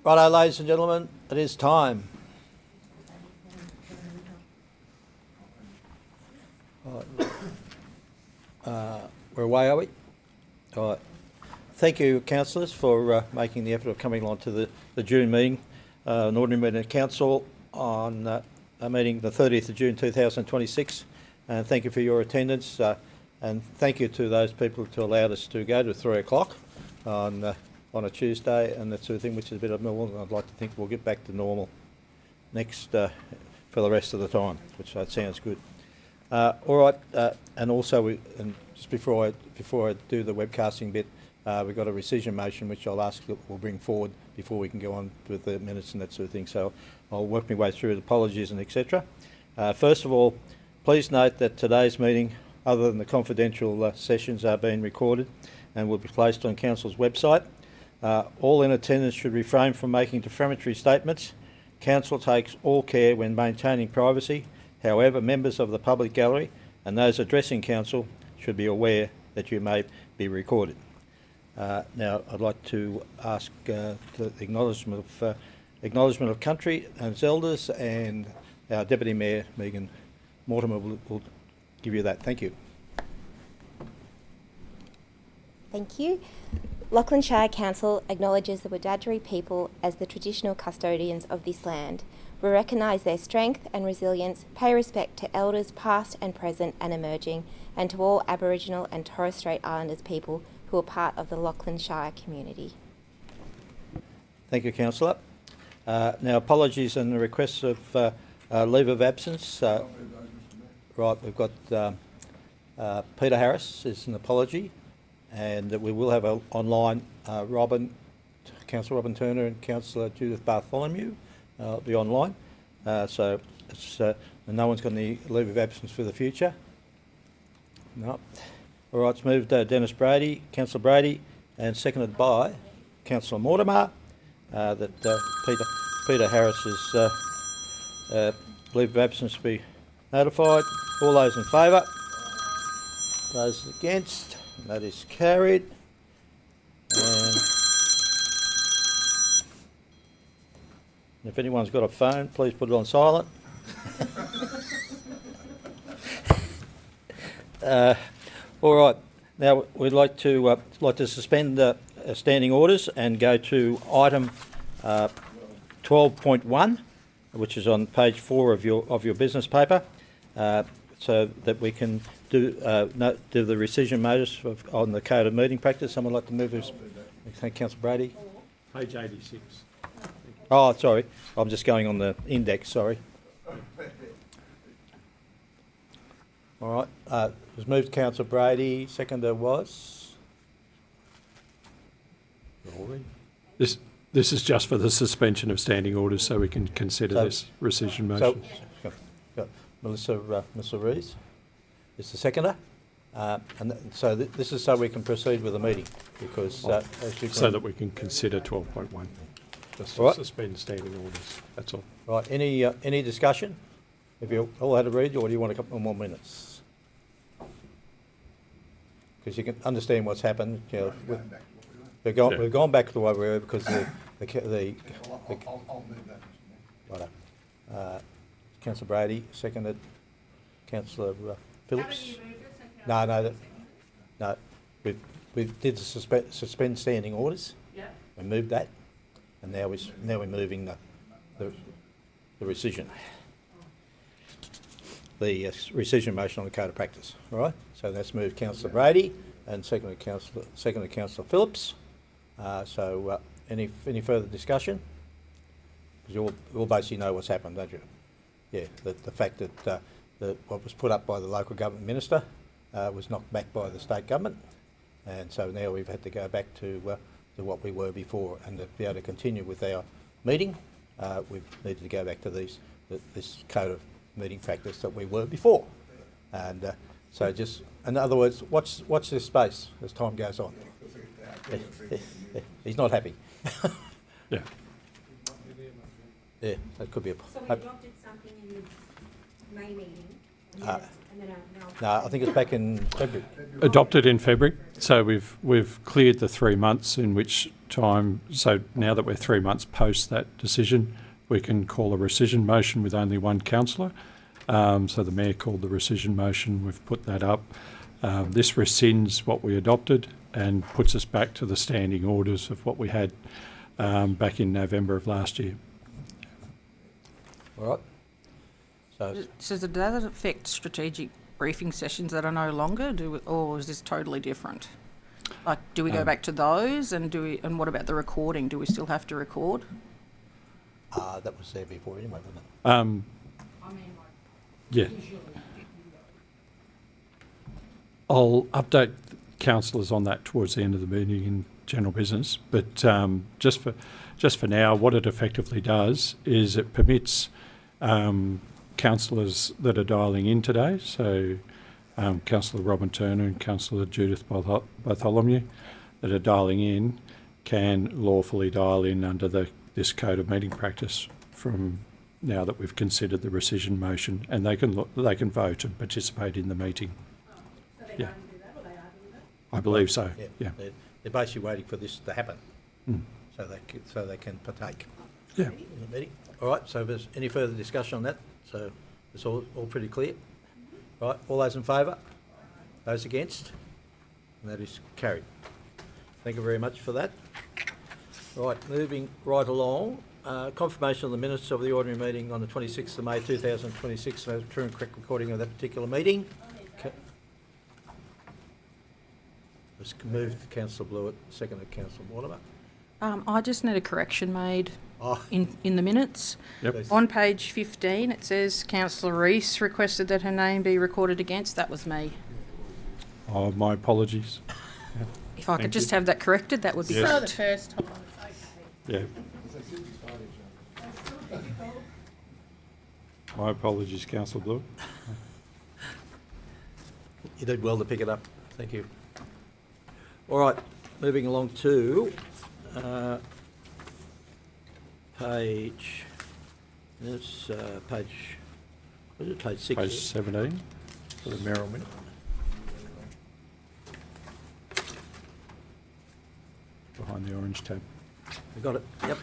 Righto, ladies and gentlemen, it is time. We're away, are we? All right. Thank you, councillors, for making the effort of coming along to the June meeting, an ordinary meeting of council on a meeting the 30th of June 2026. And thank you for your attendance, and thank you to those people who allowed us to go to 3 o'clock on a Tuesday and that sort of thing, which is a bit abnormal. I'd like to think we'll get back to normal next for the rest of the time, which sounds good. All right, and also just before I do the webcasting bit, we've got a rescission motion which I'll ask that we'll bring forward before we can go on with the minutes and that sort of thing. So I'll work my way through the apologies and etc. First of all, please note that today's meeting, other than the confidential sessions, are being recorded and will be placed on Council's website. All in attendance should refrain from making defamatory statements. Council takes all care when maintaining privacy. However, members of the public gallery and those addressing Council should be aware that you may be recorded. Now, I'd like to ask the acknowledgement of country and its elders, and our Deputy Mayor, Megan Mortimer, will give you that. Thank you. Thank you. Lachlan Shire Council acknowledges the Wiradjuri people as the traditional custodians of this land. We recognise their strength and resilience, pay respect to elders past and present and emerging, and to all Aboriginal and Torres Strait Islanders people who are part of the Lachlan Shire community. Thank you, Councillor. Now, apologies and the requests of leave of absence. Right, we've got Peter Harris is an apology, and we will have online Councillor Robin Turner and Councillor Judith Bartholomew be online. So it's, no one's got any leave of absence for the future. No. All right, it's moved Dennis Brady, Councillor Brady, and seconded by Councillor Mortimer that Peter Harris's leave of absence be notified. All those in favour? Those against? That is carried. And if anyone's got a phone, please put it on silent. All right. Now we'd like to suspend standing orders and go to item 12.1, which is on page 4 of your business paper, so that we can do the rescission notice on the Code of Meeting Practice. Someone like to move this? Thank Councillor Brady. Page 86. Oh, sorry. I'm just going on the index. Sorry. All right. It was moved Councillor Brady. Seconder was? This is just for the suspension of standing orders, so we can consider this rescission motion. So, Melissa Rees is the seconder. And so this is so we can proceed with the meeting, because as you can, so that we can consider 12.1. Just to suspend standing orders. That's all. Right. Any discussion? Have you all had a read, or do you want a couple more minutes? Because you can understand what's happened. You know, we've gone back to what we were because the I'll move that. right. Councillor Brady seconded. Councillor Phillips. No. We did the suspend standing orders. Yeah. We moved that, and now we're moving the rescission. The rescission motion on the Code of Practice. All right. So that's moved Councillor Brady and seconded Councillor Phillips. So any further discussion? Because you all basically know what's happened, don't you? Yeah. The fact that what was put up by the local government minister was knocked back by the state government, and so now we've had to go back to what we were before, and to be able to continue with our meeting, we've needed to go back to this Code of Meeting Practice that we were before, and so just in other words, watch this space as time goes on. He's not happy. Yeah. Yeah, that could be a. So we adopted something in the May meeting. No, I think it's back in February. Adopted in February, so we've cleared the 3 months in which time. So now that we're 3 months post that decision, we can call a rescission motion with only one councillor. So the mayor called the rescission motion. We've put that up. This rescinds what we adopted and puts us back to the standing orders of what we had back in November of last year. All right. So Does that affect strategic briefing sessions that are no longer, or is this totally different? Like, do we go back to those, and and what about the recording? Do we still have to record? that was there before anyway, wasn't it? Yeah. I'll update councillors on that towards the end of the meeting in general business, but just for now, what it effectively does is it permits councillors that are dialing in today, so Councillor Robin Turner and Councillor Judith Bartholomew that are dialing in can lawfully dial in under this code of meeting practice from now that we've considered the rescission motion, and they can vote and participate in the meeting. Yeah, I believe so. Yeah. They're basically waiting for this to happen, so they can partake. Yeah. In the meeting. All right. So, if there's any further discussion on that, so it's all pretty clear. Right. All those in favour? Those against? And that is carried. Thank you very much for that. Right. Moving right along. Confirmation of the minutes of the ordinary meeting on the 26th of May 2026. So, true and correct recording of that particular meeting. Was moved Councillor Blewett, seconded Councillor Mortimer. I just need a correction made Oh, in the minutes. Yep. On page 15, it says Councillor Rees requested that her name be recorded against. That was me. Oh, my apologies. If I could Thank just you. have that corrected, that would be Yes. great. For the first time. Yeah. My apologies, Councillor Blue. you did well to pick it up. Thank you. All right, moving along to page. This page. What is it? Page 6. Page 17 for the Merrill minute. Behind the orange tab. We got it. Yep.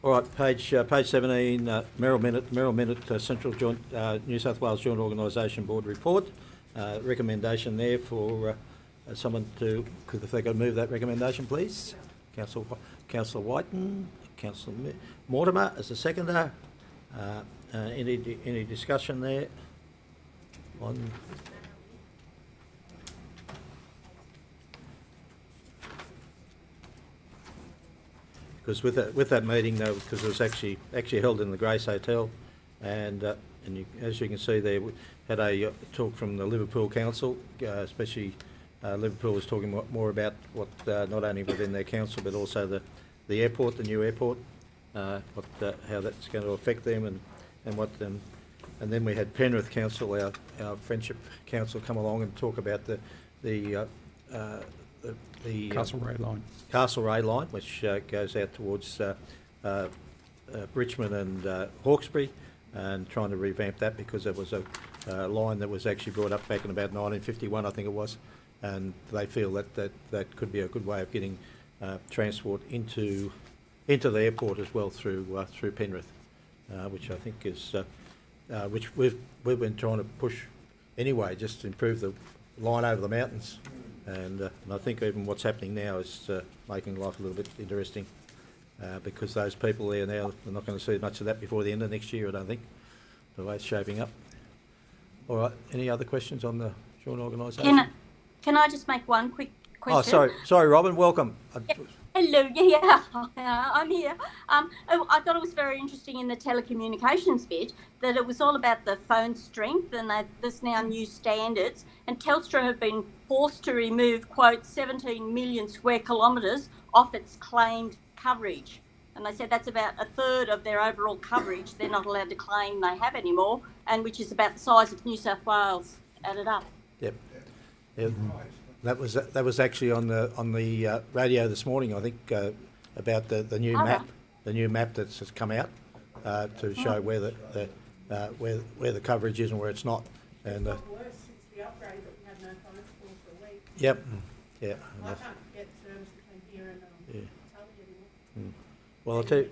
All right, page 17. Merrill minute. Central Joint New South Wales Joint Organisation Board report. Recommendation there for. Someone to, if they could move that recommendation, please. Councillor Whiten, Councillor Mortimer as the seconder. Any discussion there? Because with that meeting, though, because it was actually held in the Grace Hotel, and as you can see there, we had a talk from the Liverpool Council, especially. Liverpool was talking more about what not only within their council but also the airport, the new airport, how that's going to affect them, and then we had Penrith Council, our Friendship Council, come along and talk about the Castlereagh line. Castlereagh line, which goes out towards Richmond and Hawkesbury, and trying to revamp that because there was a line that was actually brought up back in about 1951, I think it was. And they feel that could be a good way of getting transport into the airport as well through Penrith, which I think is which we've been trying to push anyway, just to improve the line over the mountains, and I think even what's happening now is making life a little bit interesting because those people there now are not going to see much of that before the end of next year, I don't think, the way it's shaping up. All right, any other questions on the joint organisation? Can I just make one quick question? Oh, sorry, Robin. Welcome. Hello, yeah, I'm here. I thought it was very interesting in the telecommunications bit that it was all about the phone strength and there's now new standards, and Telstra have been forced to remove, quote, 17 million square kilometres off its claimed coverage. And they said that's about a third of their overall coverage they're not allowed to claim they have anymore, and which is about the size of New South Wales added up. Yep. Yeah, that was actually on the radio this morning, I think, about the new map that's just come out to show where the coverage is and where it's not, and Yep. Yeah. I can't get service between here and Yeah. Tully anymore. Well, I'll tell you,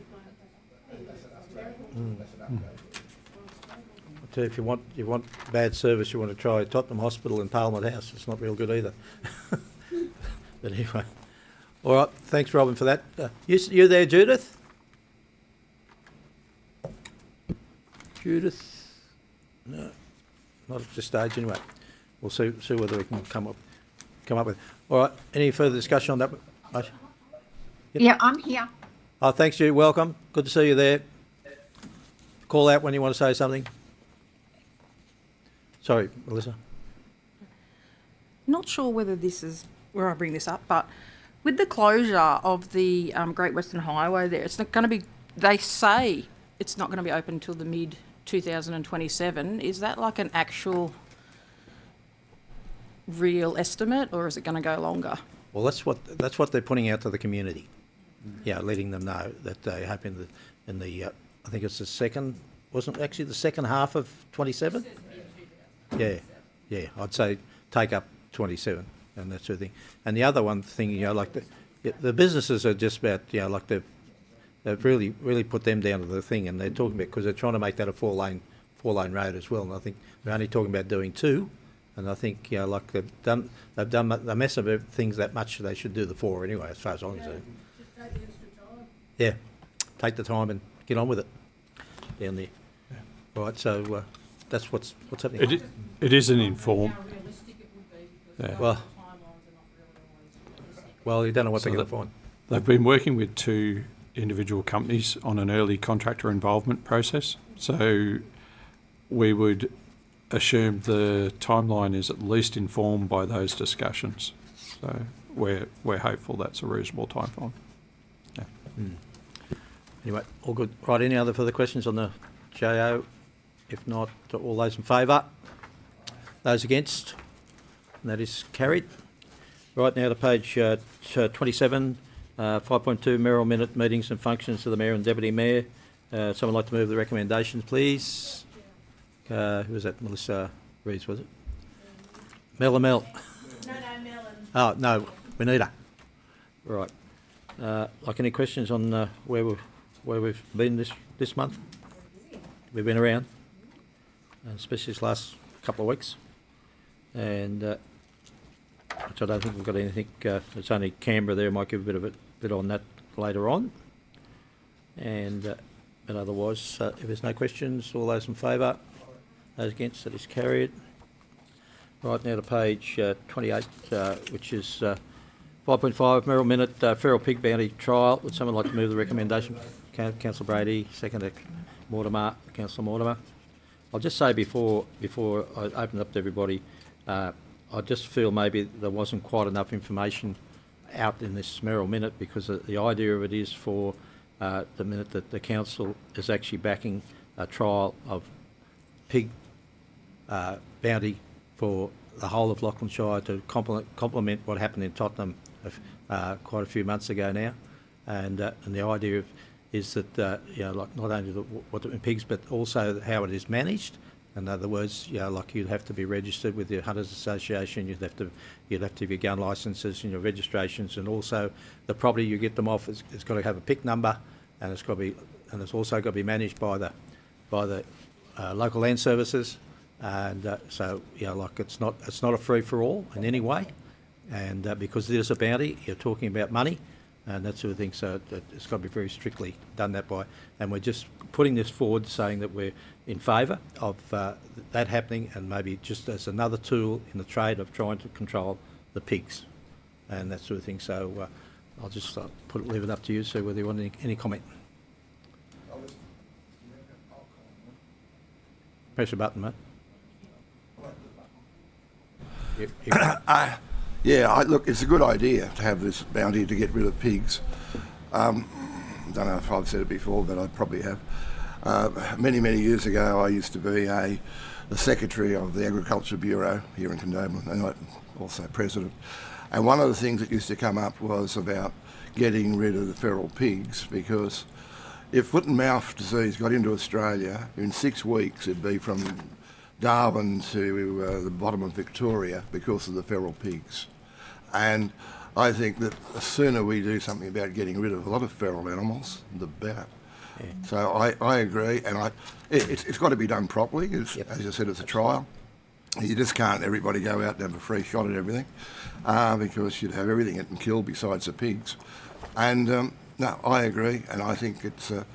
if you want bad service, you want to try Tottenham Hospital and Parliament House. It's not real good either. But anyway, all right. Thanks, Robin, for that. You there, Judith? Judith? No, not at this stage. Anyway, we'll see whether we can come up with. All right. Any further discussion on that? Yep. Yeah, I'm here. Oh, thanks, Judy. Welcome. Good to see you there. Call out when you want to say something. Sorry, Melissa. Not sure whether this is where I bring this up, but with the closure of the Great Western Highway there, it's not going to be, they say it's not going to be open until the mid 2027. Is that like an actual real estimate, or is it going to go longer? Well, that's what they're putting out to the community. Yeah, letting them know that they hope in the I think it's the second, wasn't it actually the second half of 27? Yeah, I'd say take up 27 and that sort of thing. And the other one thing, like the businesses are just about, like they've really put them down to the thing, and they're talking about, because they're trying to make that a four lane road as well. And I think they're only talking about doing 2. And I think, like they've done the mess of things that much, they should do the 4 anyway, as far as I'm concerned. Yeah, take the time and get on with it down there. Right, so that's what's happening. It is an informed. Yeah. Well, you don't know what So they're going to find. They've been working with 2 individual companies on an early contractor involvement process. So we would assume the timeline is at least informed by those discussions. So we're hopeful that's a reasonable timeframe. Yeah. Anyway, all good. Right, any other further questions on the JO? If not, all those in favour? Those against? And that is carried. Right, now to page 27, 5.2, Mayoral Minute, Meetings and Functions of the Mayor and Deputy Mayor. Someone like to move the recommendations, please? Who was that? Melissa Reeves, was it? Mel. No, Melon. Oh, no, Benita. Right. Like any questions on where we've been this month? We've been around, especially this last couple of weeks, and which I don't think we've got anything. It's only Canberra there. Might give a bit on that later on, and otherwise, if there's no questions, all those in favour, those against, that is carried. Right, now to page 28, which is 5.5, Mayoral Minute, Feral Pig Bounty Trial. Would someone like to move the recommendation? Councillor Brady, second Mortimer, Councillor Mortimer. I'll just say before I open up to everybody, I just feel maybe there wasn't quite enough information out in this Mayoral Minute, because the idea of it is for the minute that the council is actually backing a trial of pig bounty for the whole of Lachlan Shire to complement what happened in Tottenham quite a few months ago now, and the idea is that like not only what the pigs, but also how it is managed. In other words, like you'd have to be registered with the Hunters Association. You'd have to have your gun licences and your registrations, and also the property you get them off. It's got to have a PIC number, and it's also got to be managed by the local land services. And so like it's not a free for all in any way, and because there's a bounty, you're talking about money and that sort of thing. So it's got to be very strictly done that by. And we're just putting this forward, saying that we're in favour of that happening, and maybe just as another tool in the trade of trying to control the pigs and that sort of thing. So I'll just leave it up to you. So whether you want any comment. Press a button, mate. Look, it's a good idea to have this bounty to get rid of pigs. Don't know if I've said it before, but I probably have. Many years ago, I used to be the secretary of the Agriculture Bureau here in Condobolin, and also president. And one of the things that used to come up was about getting rid of the feral pigs, because if foot and mouth disease got into Australia, in 6 weeks it'd be from Darwin to the bottom of Victoria because of the feral pigs. And I think that the sooner we do something about getting rid of a lot of feral animals, the better. So I agree, and it's got to be done properly. As I said, it's a trial. You just can't everybody go out and have a free shot at everything because you'd have everything getting killed besides the pigs. And no, I agree, and I think it's the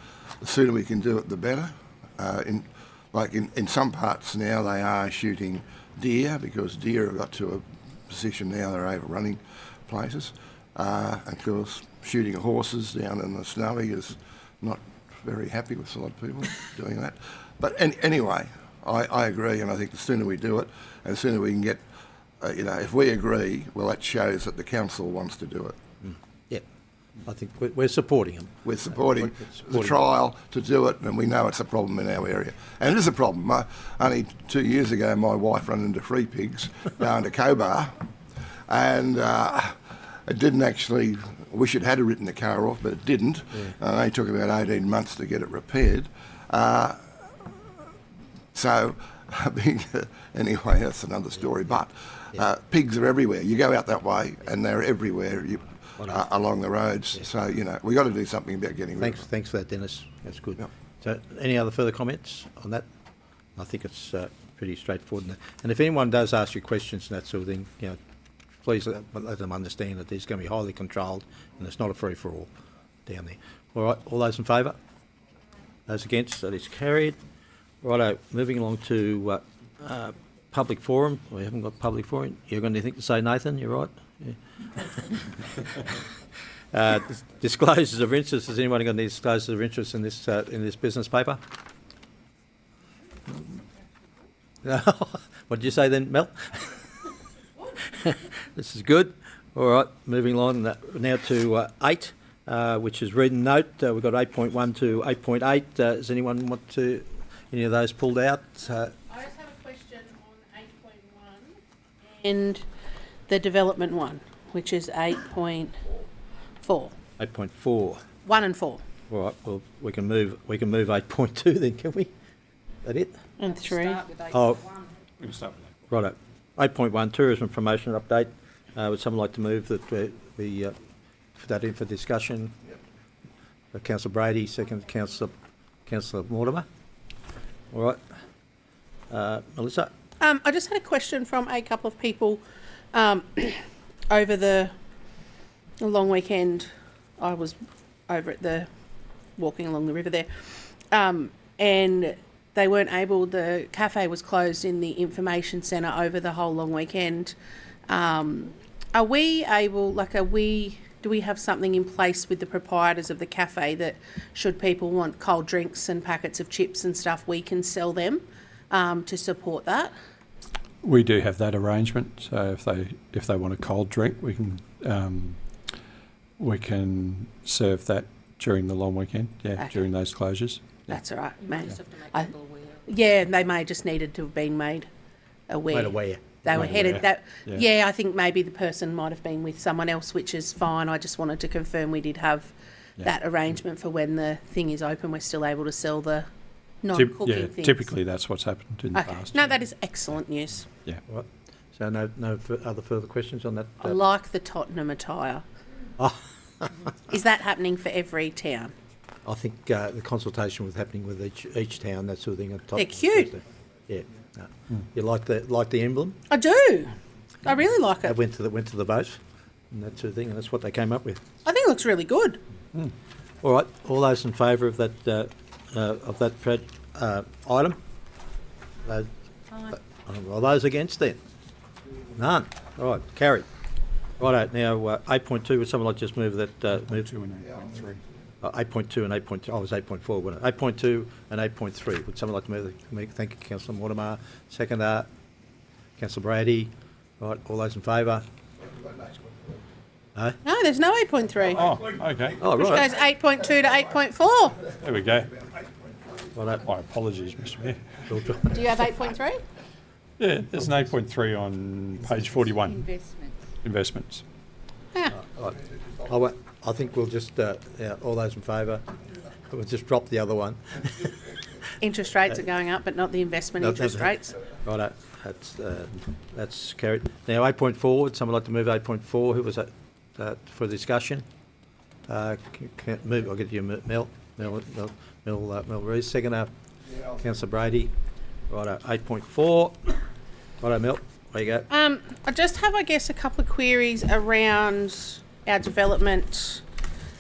sooner we can do it, the better. In some parts now, they are shooting deer because deer have got to a position now they're overrunning places. And of course, shooting horses down in the snowy is not very happy with a lot of people doing that. But anyway, I agree, and I think the sooner we do it, and the sooner we can get, if we agree, well, that shows that the council wants to do it. Yeah, I think we're supporting them. We're supporting the trial to do it, and we know it's a problem in our area. And it is a problem. Only 2 years ago, my wife ran into 3 pigs going to Cobar, and it didn't actually, I wish it had written the car off, but it didn't. Yeah. It took about 18 months to get it repaired. Anyway, that's another story. But pigs are everywhere. You go out that way, and they're everywhere along the roads. Yeah. So, we've got to do something about getting rid of them. Thanks for that, Dennis. That's good. Yep. So, any other further comments on that? I think it's pretty straightforward. And if anyone does ask you questions and that sort of thing, please let them understand that it's going to be highly controlled and it's not a free-for-all down there. All right, all those in favour? Those against? That is carried. Righto, moving along to public forum. We haven't got public forum. You've got anything to say, Nathan? You're right? Yeah. Disclosures of interest. Has anyone got any disclosures of interest in this business paper? What did you say then, Mel? This is good. All right, moving along now to 8, which is read and note. We've got 8.1 to 8.8. Does anyone want to any of those pulled out? I just have a question on 8.1 and the development one, which is 8.4. 8.4. 1 and 4. All right. Well, we can move 8.2 then, can we? Is that it? And 3. Oh, We can start with that. righto. 8.1 tourism promotion update. Would someone like to move that we put that in for discussion? Councillor Brady, second Councillor Mortimer. All right. Melissa? I just had a question from a couple of people over the long weekend. I was over walking along the river there, and they weren't able, the cafe was closed in the information centre over the whole long weekend. Are we able, do we have something in place with the proprietors of the cafe that should people want cold drinks and packets of chips and stuff, we can sell them to support that? We do have that arrangement. So if they want a cold drink, we can serve that during the long weekend. Yeah, okay. During those closures. Yeah. That's all right, man. Just have to make people aware. Yeah, they may just needed to have been made aware. Made aware. They were headed aware. that. Yeah. I think maybe the person might have been with someone else, which is fine. I just wanted to confirm we did have that arrangement for when the thing is open. We're still able to sell the non-cooking things. Typically that's what's happened in the past. No, that is excellent news. Yeah. Right. So no other further questions on that? I like the Tottenham attire. Oh. Is that happening for every town? I think the consultation was happening with each town, that sort of thing. They're cute. Yeah. No. You like the emblem? I do. I really like it. They went to the vote and that sort of thing, and that's what they came up with. I think it looks really good. All right. All those in favour of that Fred, item? Those, all those against then? None. All right. Carried. Righto. Now 8.2. Would someone like to just move that? Move 2 and 8.3. 8.2 and 8.2. Oh, it was 8.4, wasn't it? 8.2 and 8.3. Would someone like to move? Thank you, Councillor Mortimer. Second, Councillor Brady. Right. All those in favour? No? No, there's no 8.3. Oh, okay. Oh, Which right. goes 8.2 to 8.4. There we go. Righto. My apologies, Mr Mayor. Do you have 8.3? Yeah, there's an 8.3 on page 41. Investments. Yeah. Right. I think we'll just, all those in favour, we'll just drop the other one. Interest rates are going up, but not the investment interest rates. Righto, that's carried. Now 8.4, would someone like to move 8.4? Who was that for discussion? Move. I'll get you, Mel Rees. Second, Councillor Brady. Righto, 8.4. Righto, Mel. There you go. I just have, I guess, a couple of queries around our development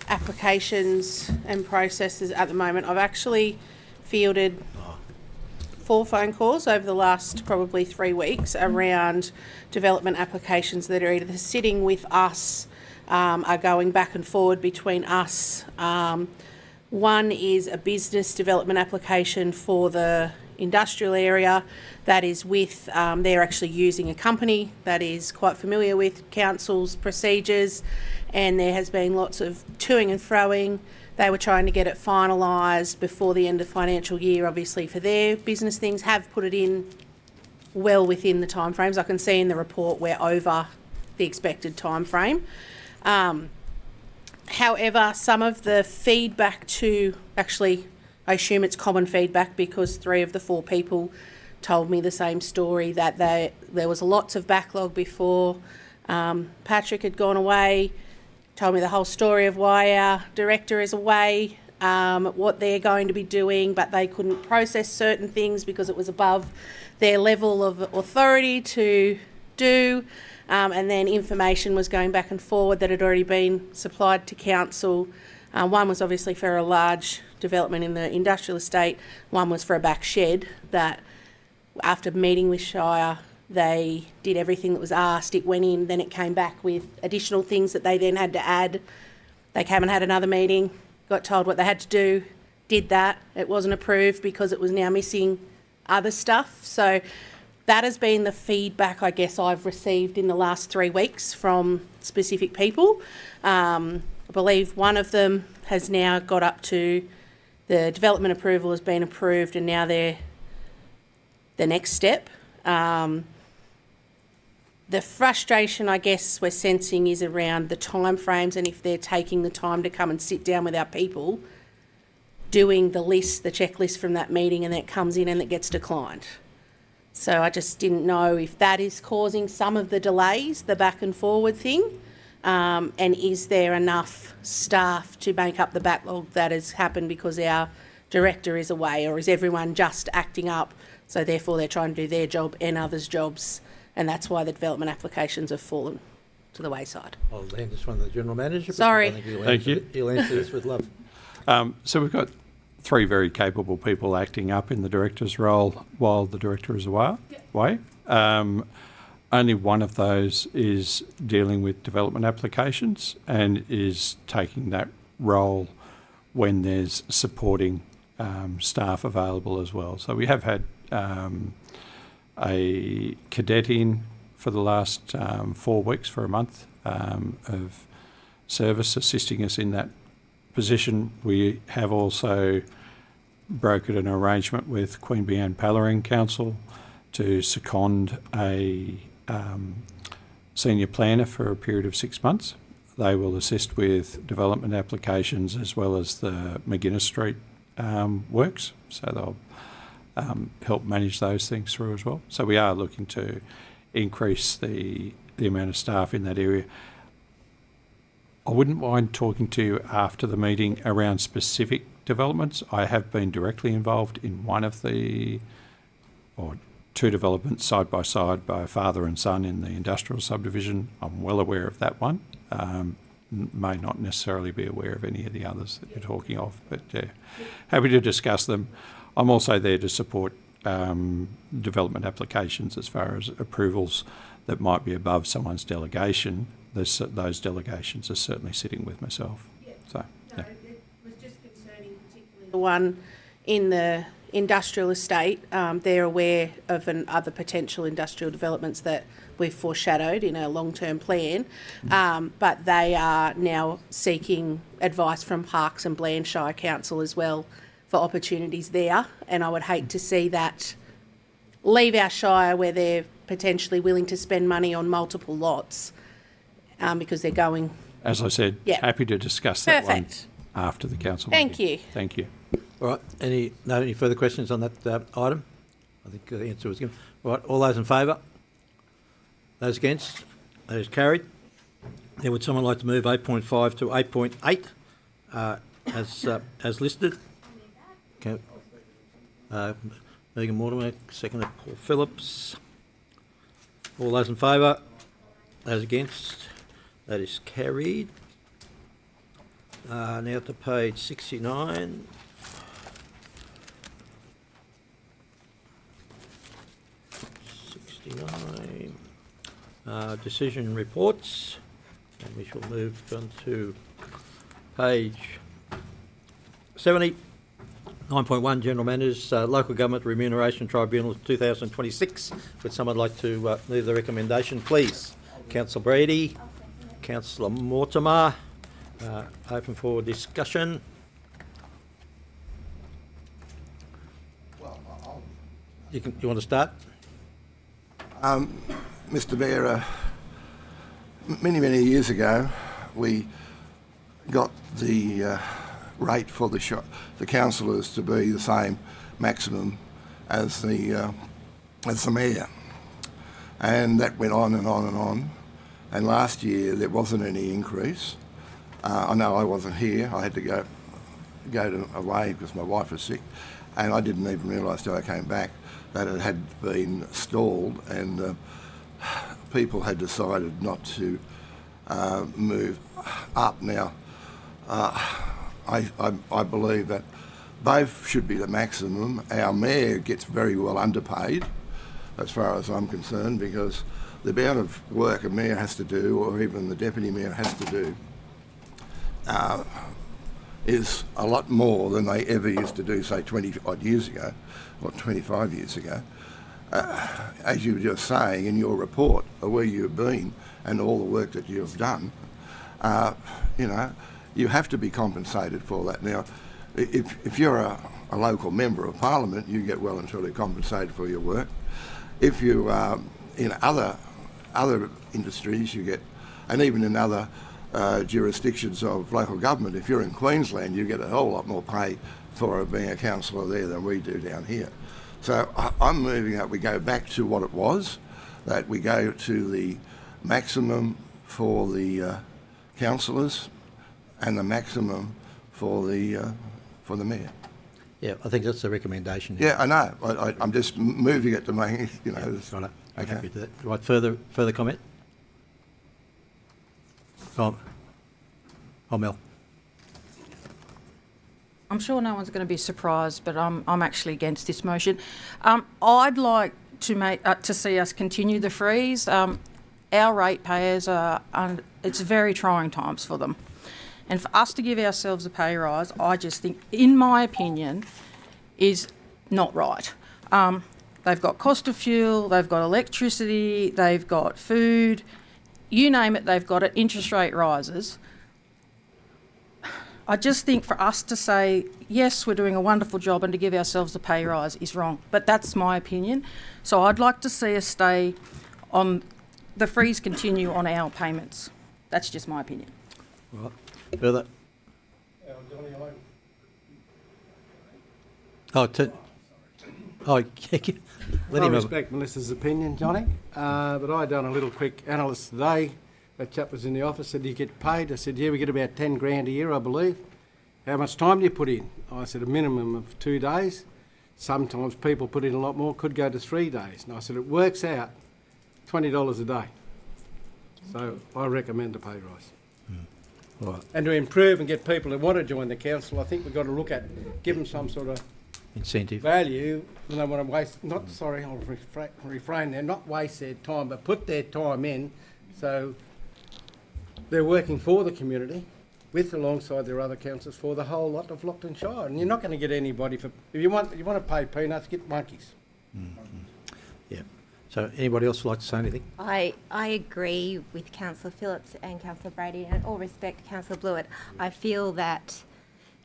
applications and processes at the moment. I've actually fielded 4 phone calls over the last probably 3 weeks around development applications that are either sitting with us, are going back and forward between us. One is a business development application for the industrial area that is with, they're actually using a company that is quite familiar with council's procedures, and there has been lots of toing and froing. They were trying to get it finalised before the end of financial year, obviously, for their business things, have put it in well within the timeframes. I can see in the report we're over the expected timeframe. However, some of the feedback actually, I assume it's common feedback because 3 of the 4 people told me the same story, that there was lots of backlog before Patrick had gone away, told me the whole story of why our director is away, what they're going to be doing, but they couldn't process certain things because it was above their level of authority to do. And then information was going back and forward that had already been supplied to council. One was obviously for a large development in the industrial estate. One was for a back shed that, after meeting with Shire, they did everything that was asked. It went in, then it came back with additional things that they then had to add. They came and had another meeting, got told what they had to do, did that. It wasn't approved because it was now missing other stuff. So that has been the feedback, I guess, I've received in the last 3 weeks from specific people. I believe one of them has now got up to the development approval has been approved, and now they're the next step. The frustration, I guess, we're sensing is around the timeframes, and if they're taking the time to come and sit down with our people, doing the list, the checklist from that meeting, and then it comes in and it gets declined. So I just didn't know if that is causing some of the delays, the back and forward thing, and is there enough staff to make up the backlog that has happened because our director is away, or is everyone just acting up, so therefore they're trying to do their job and others' jobs, and that's why the development applications have fallen to the wayside. I'll hand this one to the General Manager. but Sorry. I think Thank you. He'll answer this with love. So we've got 3 very capable people acting up in the director's role while the director is away. Only one of those is dealing with development applications and is taking that role when there's supporting staff available as well. So we have had a cadet in for the last 4 weeks, for a month of service, assisting us in that position. We have also brokered an arrangement with Queen Anne Pallaring Council to second a senior planner for a period of 6 months. They will assist with development applications as well as the McGuinness Street works, so they'll help manage those things through as well. So we are looking to increase the amount of staff in that area. I wouldn't mind talking to you after the meeting around specific developments. I have been directly involved in one of the, or 2 developments side by side by a father and son in the industrial subdivision. I'm well aware of that one. May not necessarily be aware of any of the others that you're talking of, but happy to discuss them. I'm also there to support development applications as far as approvals that might be above someone's delegation. Those delegations are certainly sitting with myself. So, yeah. It was just concerning, particularly the one in the industrial estate. They're aware of other potential industrial developments that we've foreshadowed in a long-term plan, but they are now seeking advice from Parks and Bland Shire Council as well for opportunities there, and I would hate to see that leave our shire where they're potentially willing to spend money on multiple lots because they're going... As I said, happy to discuss that one after the council meeting. Thank you. Thank you. All right. Any further questions on that item? I think the answer was given. Right, all those in favour? Those against? That is carried. Now, would someone like to move 8.5 to 8.8 as listed? Okay. Megan Mortimer, seconded Paul Phillips. All those in favour? Those against? That is carried. Now to page 69. Decision reports, and we shall move on to page 70. 9.1 General Matters, Local Government Remuneration Tribunal 2026. Would someone like to move the recommendation, please? Councillor Brady, Councillor Mortimer. Open for discussion. You want to start? Mr. Mayor, many years ago, we got the rate for the councillors to be the same maximum as the mayor, and that went on and on and on. And last year there wasn't any increase. I know I wasn't here. I had to go away because my wife was sick, and I didn't even realise till I came back that it had been stalled, and people had decided not to move up. Now, I believe that both should be the maximum. Our mayor gets very well underpaid, as far as I'm concerned, because the amount of work a mayor has to do, or even the deputy mayor has to do, is a lot more than they ever used to do, say, 20 odd years ago, or 25 years ago. As you were just saying in your report of where you've been and all the work that you've done, you know, you have to be compensated for that. Now, if you're a local member of parliament, you get well and truly compensated for your work. If you in other industries, you get, and even in other jurisdictions of local government, if you're in Queensland, you get a whole lot more pay for being a councillor there than we do down here. So I'm moving that we go back to what it was, that we go to the maximum for the councillors and the maximum for the mayor. Yeah, I think that's the recommendation. Yeah, I know. I'm just moving it to make, you know. Right. Okay. Happy with that. Right, further comment? Oh, Mel. I'm sure no one's going to be surprised, but I'm actually against this motion. I'd like to see us continue the freeze. Our ratepayers it's very trying times for them. And for us to give ourselves a pay rise, I just think, in my opinion, is not right. They've got cost of fuel, they've got electricity, they've got food, you name it, they've got it, interest rate rises. I just think for us to say, yes, we're doing a wonderful job and to give ourselves a pay rise is wrong. But that's my opinion. So I'd like to see us stay on, the freeze continue on our payments. That's just my opinion. Right. Further? Let I him have respect Melissa's opinion, Johnny, but I done a little quick analysis today. That chap was in the office, said, "Do you get paid?" I said, "Yeah, we get about 10 grand a year, I believe." "How much time do you put in?" I said, "A minimum of 2 days. Sometimes people put in a lot more, could go to 3 days." And I said, "It works out $20 a day." So I recommend a pay rise. Right. And to improve and get people who want to join the council, I think we've got to look at, give them some sort of Incentive. value. They don't want to waste, I'll refrain there, not waste their time, but put their time in so they're working for the community alongside their other councillors for the whole lot of Lockton Shire. And you're not going to get anybody for, if you want to pay peanuts, get monkeys. Yeah. So anybody else would like to say anything? I agree with Councillor Phillips and Councillor Brady, and all respect Councillor Blewett. I feel that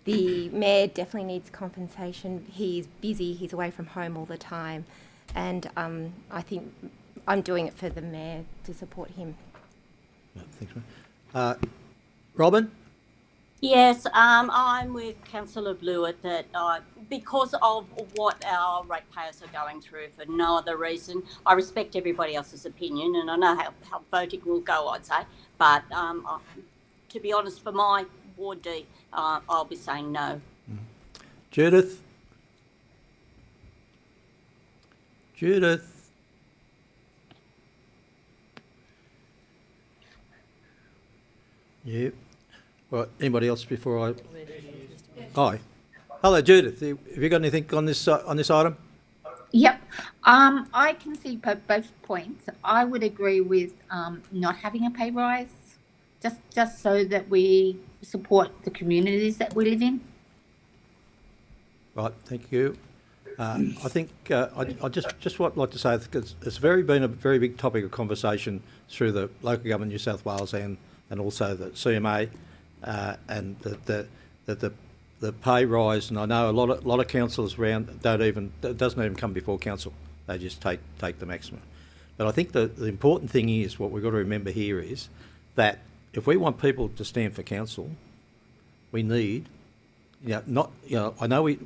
the mayor definitely needs compensation. He's busy, he's away from home all the time, and I think I'm doing it for the mayor to support him. No, thanks, mate. Robin? Yes, I'm with Councillor Blewett that because of what our ratepayers are going through, for no other reason, I respect everybody else's opinion, and I know how voting will go, I'd say. But to be honest, for my Ward D, I'll be saying no. Judith? Judith? Yeah. Right, anybody else before I... Hi. Hello, Judith. Have you got anything on this item? Yep. I can see both points. I would agree with not having a pay rise, just so that we support the communities that we live in. Right, thank you. I think I just would like to say, because it's been a very big topic of conversation through the local government New South Wales and also the CMA, and that the pay rise, and I know a lot of councillors around it doesn't even come before council. They just take the maximum. But I think the important thing is, what we've got to remember here is that if we want people to stand for council, we need, I know we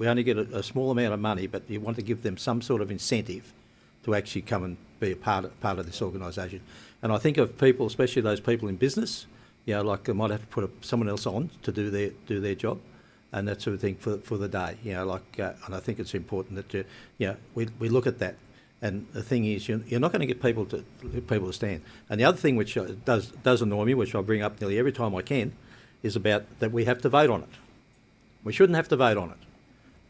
only get a small amount of money, but you want to give them some sort of incentive to actually come and be a part of this organisation. And I think of people, especially those people in business, like they might have to put someone else on to do their job, and that sort of thing for the day. And I think it's important that we look at that. And the thing is, you're not going to get people to stand. And the other thing which does annoy me, which I bring up nearly every time I can, is about that we have to vote on it. We shouldn't have to vote on it.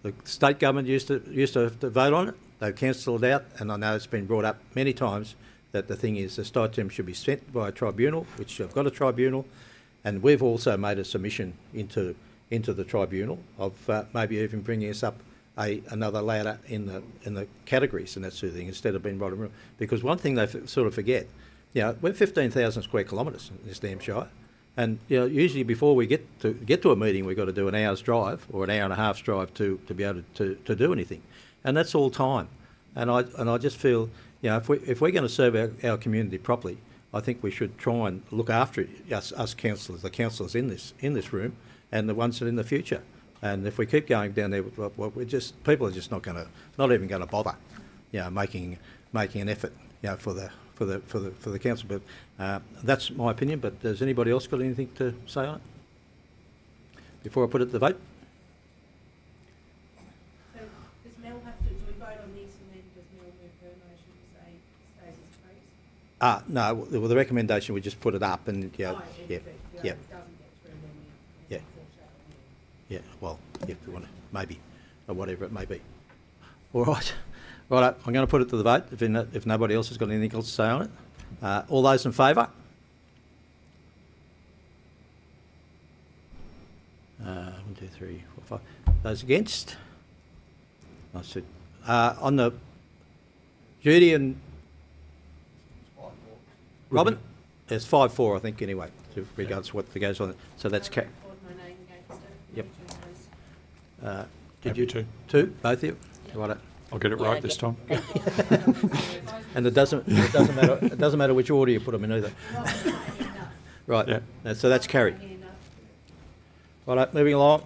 The state government used to have to vote on it. They've cancelled it out, and I know it's been brought up many times that the thing is the STITEM should be sent by a tribunal, which I've got a tribunal, and we've also made a submission into the tribunal of maybe even bringing us up another ladder in the categories and that sort of thing, instead of being right and wrong. Because one thing they sort of forget, we're 15,000 square kilometres in this damn shire, and usually before we get to a meeting, we've got to do an hour's drive or an hour and a half's drive to be able to do anything, and that's all time. And I just feel, if we're going to serve our community properly, I think we should try and look after us councillors, the councillors in this room, and the ones that are in the future. And if we keep going down there, people are just not even going to bother, making an effort, for the council. But that's my opinion. But has anybody else got anything to say on it before I put it to the vote? So does Mel have to, do we vote on this and then does Mel move her motion to say stays as freeze? No. Well, the recommendation, we just put it up, and yeah. Well, if you want to, maybe, or whatever it may be. All right. Right, I'm going to put it to the vote if nobody else has got anything else to say on it. All those in favour? 1, 2, 3, 4, 5. Those against? I said, on the Judy and Robin? It's 5-4, I think, anyway, regards to what goes on. So that's... Yep. Did you two? Both of you? Right. I'll get it right this time. And it doesn't matter which order you put them in either. Right. Yeah. So that's carried. Right. Moving along.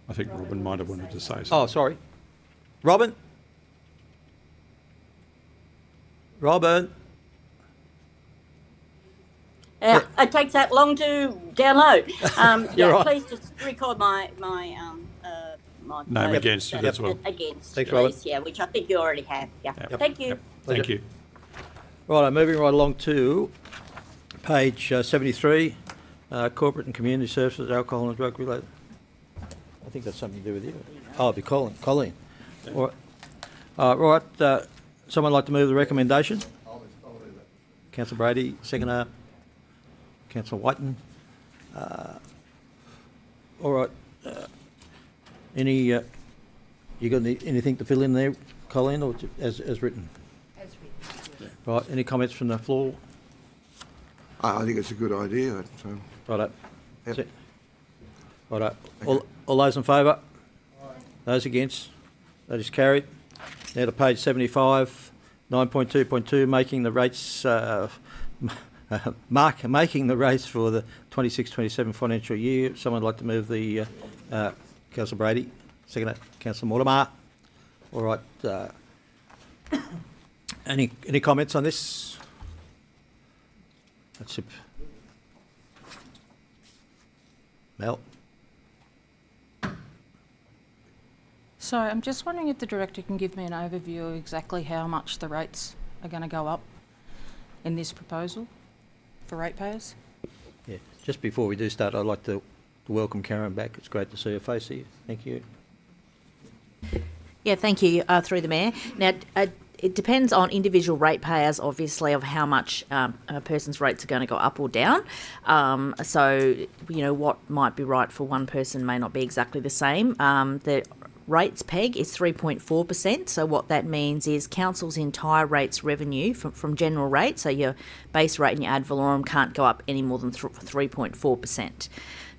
I think Robin might have wanted to say something. Oh, sorry. Robin. It takes that long to download. Right. Please just record my Name against it as well. Against, thanks, please. Robin. Yeah, which I think you already have. Yeah. Yep. Thank you. Yep. Thank you. Right. Moving right along to page 73, corporate and community services, alcohol and drug related. I think that's something to do with you. Oh, it'll be Colleen. All right. Right. Someone like to move the recommendation? I'll do that. Councillor Brady, seconder. Councillor Whiten. All right. You got anything to fill in there, Colleen, or as written? As written. Right. Any comments from the floor? I think it's a good idea. Righto. Yep. Righto. All those in favour? Those against? That is carried. Now to page 75, 9.2.2, making the rates making the rates for the 26-27 financial year. Someone like to move the Councillor Brady, second it, Councillor Mortimer. All right. Any comments on this? That's it. Mel? So I'm just wondering if the director can give me an overview of exactly how much the rates are going to go up in this proposal for ratepayers. Yeah. Just before we do start, I'd like to welcome Karen back. It's great to see her face here. Thank you. Yeah, thank you, through the Mayor. Now, it depends on individual ratepayers, obviously, of how much a person's rates are going to go up or down. So, what might be right for one person may not be exactly the same. The rates peg is 3.4%. So what that means is council's entire rates revenue from general rate, so your base rate and your ad valorem can't go up any more than 3.4%.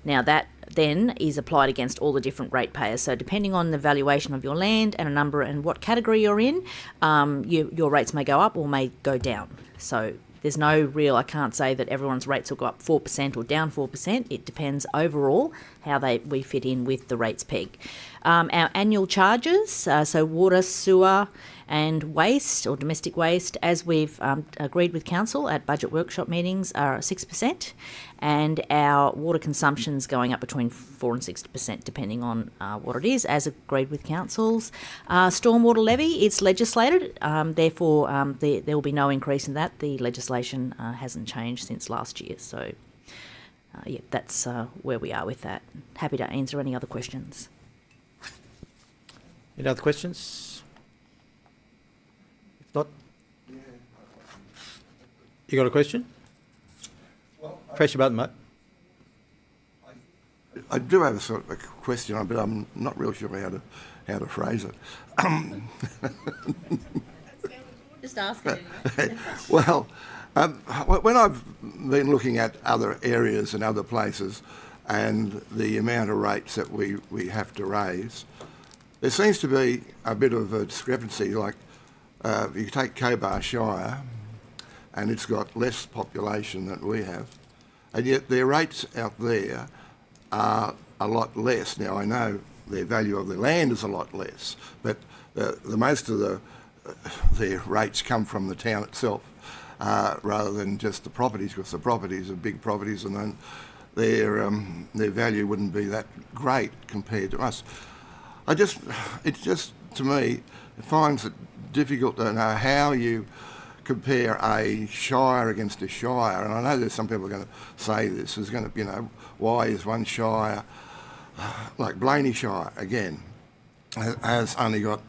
Now that then is applied against all the different ratepayers. So depending on the valuation of your land and a number and what category you're in, your rates may go up or may go down. So there's no real, I can't say that everyone's rates will go up 4% or down 4%. It depends overall how we fit in with the rates peg. Our annual charges, so water, sewer and waste or domestic waste, as we've agreed with council at budget workshop meetings, are 6%, and our water consumption's going up between 4 and 6% depending on what it is, as agreed with councils. Stormwater levy, it's legislated, therefore there will be no increase in that. The legislation hasn't changed since last year, so yeah, that's where we are with that. Happy to answer any other questions. Any other questions? If not, you got a question? Press your button, mate. I do have a sort of a question, but I'm not real sure how to phrase it. Just ask it anyway. Well, when I've been looking at other areas and other places and the amount of rates that we have to raise, there seems to be a bit of a discrepancy. Like you take Cobar Shire and it's got less population than we have, and yet their rates out there are a lot less. Now I know their value of the land is a lot less, but the most of their rates come from the town itself rather than just the properties, because the properties are big properties and then their value wouldn't be that great compared to us. It's just to me, it finds it difficult to know how you compare a shire against a shire. And I know there's some people are going to say this is going to, why is one shire, like Blaney Shire again, has only got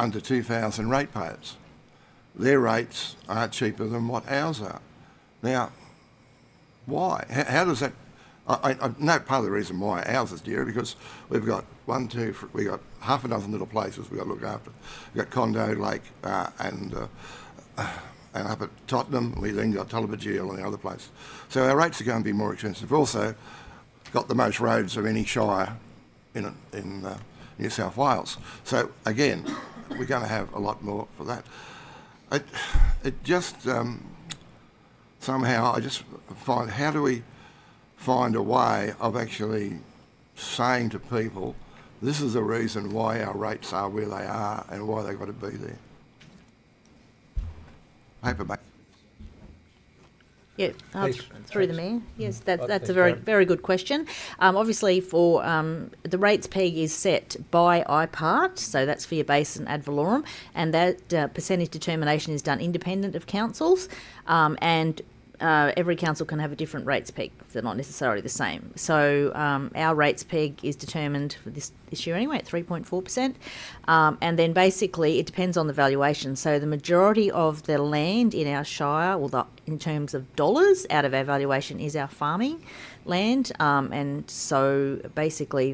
under 2,000 ratepayers. Their rates are cheaper than what ours are. Now, why? How does that? I know part of the reason why ours is dearer, because we've got we got half a dozen little places we've got to look after. We've got Condo Lake and up at Tottenham. We then got Tullabajil and the other place. So our rates are going to be more expensive. We've also got the most roads of any shire in New South Wales. So again, we're going to have a lot more for that. It just somehow I just find, how do we find a way of actually saying to people, this is the reason why our rates are where they are and why they've got to be there. Paperback. Yeah, Thanks. through the Mayor. Yes, that's a very good question. Obviously, for the rates peg is set by IPART, so that's for your base and ad valorem, and that percentage determination is done independent of councils, and every council can have a different rates peg. They're not necessarily the same. So our rates peg is determined for this year anyway at 3.4%. And then basically it depends on the valuation. So the majority of the land in our shire, in terms of dollars out of our valuation, is our farming land. And so basically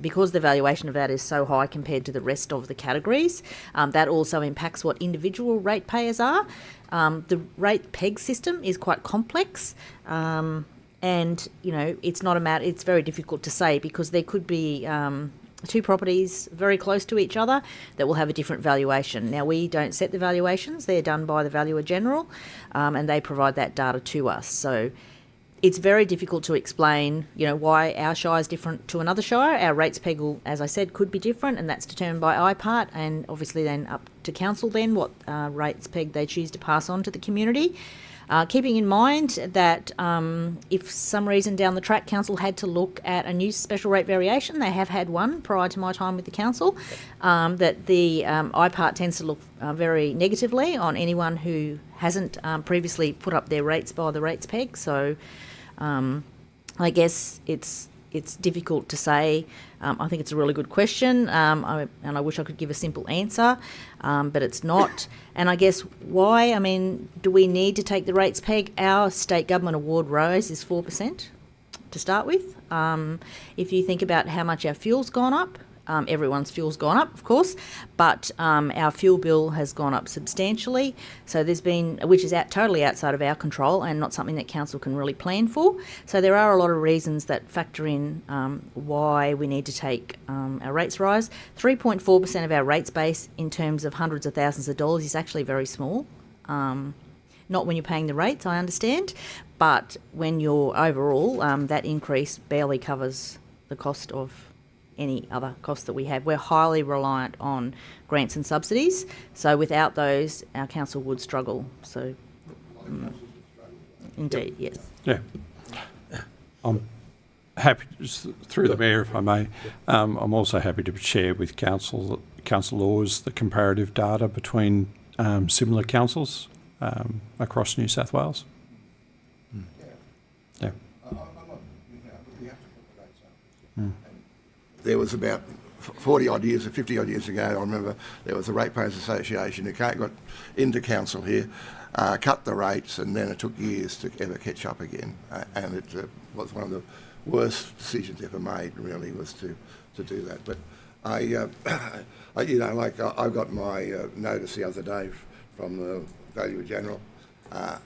because the valuation of that is so high compared to the rest of the categories, that also impacts what individual ratepayers are. The rate peg system is quite complex, and it's not it's very difficult to say, because there could be two properties very close to each other that will have a different valuation. Now, we don't set the valuations. They're done by the Valuer General, and they provide that data to us. So it's very difficult to explain, why our shire is different to another shire. Our rates peg will, as I said, could be different, and that's determined by IPART, and obviously then up to council then what rates peg they choose to pass on to the community. Keeping in mind that if some reason down the track council had to look at a new special rate variation, they have had one prior to my time with the council, that the IPART tends to look very negatively on anyone who hasn't previously put up their rates by the rates peg. So I guess it's difficult to say. I think it's a really good question, and I wish I could give a simple answer, but it's not. And I guess why? I mean, do we need to take the rates peg? Our state government award rise is 4% to start with. If you think about how much our fuel's gone up, everyone's fuel's gone up, of course, but our fuel bill has gone up substantially. So there's been, which is totally outside of our control and not something that council can really plan for. So there are a lot of reasons that factor in why we need to take our rates rise. 3.4% of our rates base in terms of hundreds of thousands of dollars is actually very small. Not when you're paying the rates, I understand, but when you're overall, that increase barely covers the cost of any other costs that we have. We're highly reliant on grants and subsidies, so without those, our council would struggle. So, indeed, yes. Yeah. I'm happy, through the Mayor, if I may, I'm also happy to share with Council Laws the comparative data between similar councils across New South Wales. Yeah. There was about 40 odd years or 50 odd years ago, I remember there was a Ratepayers Association who got into council here, cut the rates, and then it took years to ever catch up again. And it was one of the worst decisions ever made, really, was to do that. But I got my notice the other day from the Valuer General,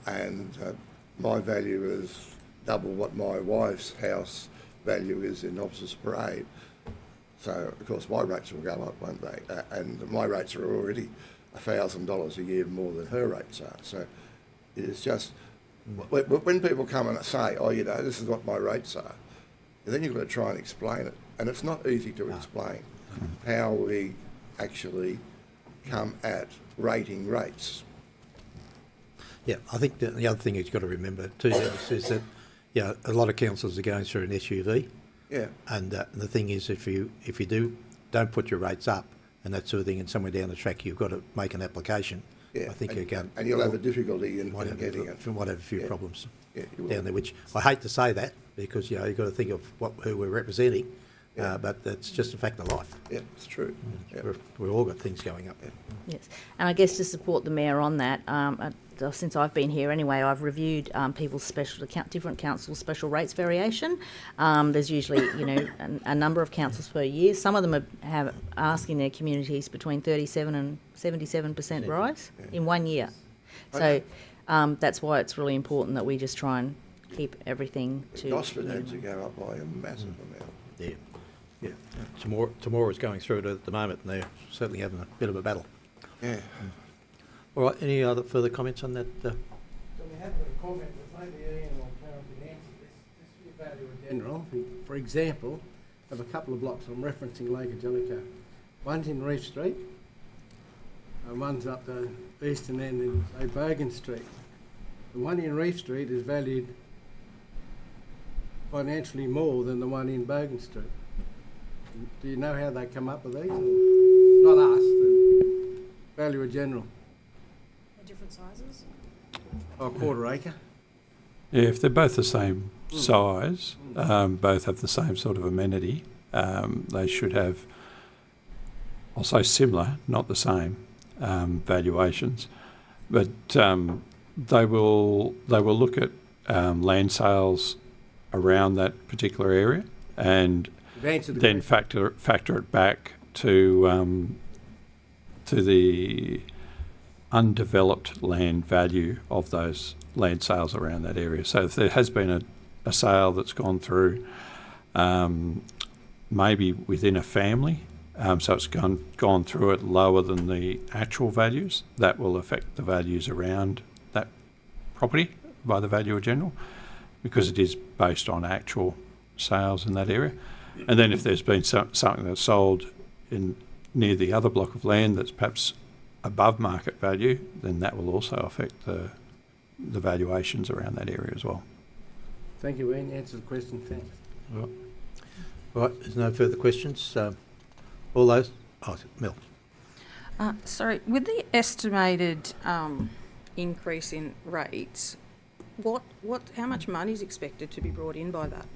and my value is double what my wife's house value is in Officers Parade. So, of course, my rates will go up, won't they? And my rates are already $1,000 a year more than her rates are. So it is just, when people come and say, this is what my rates are, then you've got to try and explain it. And it's not easy to explain how we actually come at rating rates. Yeah, I think the other thing you've got to remember too is that a lot of councils are going through an SUV. Yeah. And the thing is, if you don't put your rates up and that sort of thing, and somewhere down the track you've got to make an application. Yeah. I think and you'll have a difficulty in getting it. Might have a few problems down there, which I hate to say that because you've got to think of who we're representing. But that's just a fact of life. Yeah, it's true. Yeah. We've all got things going up. Yes, and I guess to support the Mayor on that, since I've been here anyway, I've reviewed people's different councils' special rates variation. There's usually, a number of councils per year. Some of them have asking their communities between 37 and 77% rise in 1 year. So that's why it's really important that we just try and keep everything to... Gosford had to go up by a massive amount. Yeah. Yeah, Temora going through it at the moment, and they're certainly having a bit of a battle. Yeah. All right, any other further comments on that? So we have a comment that maybe Ian or Karen can answer this. This Valuer General, for example, of a couple of blocks, I'm referencing Lake Angelica. One's in Reef Street, and one's up the eastern end in, say, Bogan Street. The one in Reef Street is valued financially more than the one in Bogan Street. Do you know how they come up with these? Not us, the Valuer General. They're different sizes. Oh, quarter acre. Yeah, if they're both the same size, both have the same sort of amenity, they should have, I'll say similar, not the same valuations, but they will look at land sales around that particular area and then factor it back to the undeveloped land value of those land sales around that area. So if there has been a sale that's gone through maybe within a family, so it's gone through it lower than the actual values. That will affect the values around that property by the Valuer General, because it is based on actual sales in that area. And then if there's been something that's sold in near the other block of land that's perhaps above market value, then that will also affect the valuations around that area as well. Thank you, Ian. Answer the question. Thanks. Right, there's no further questions. All those... Oh, Mel. Sorry, with the estimated increase in rates, how much money is expected to be brought in by that?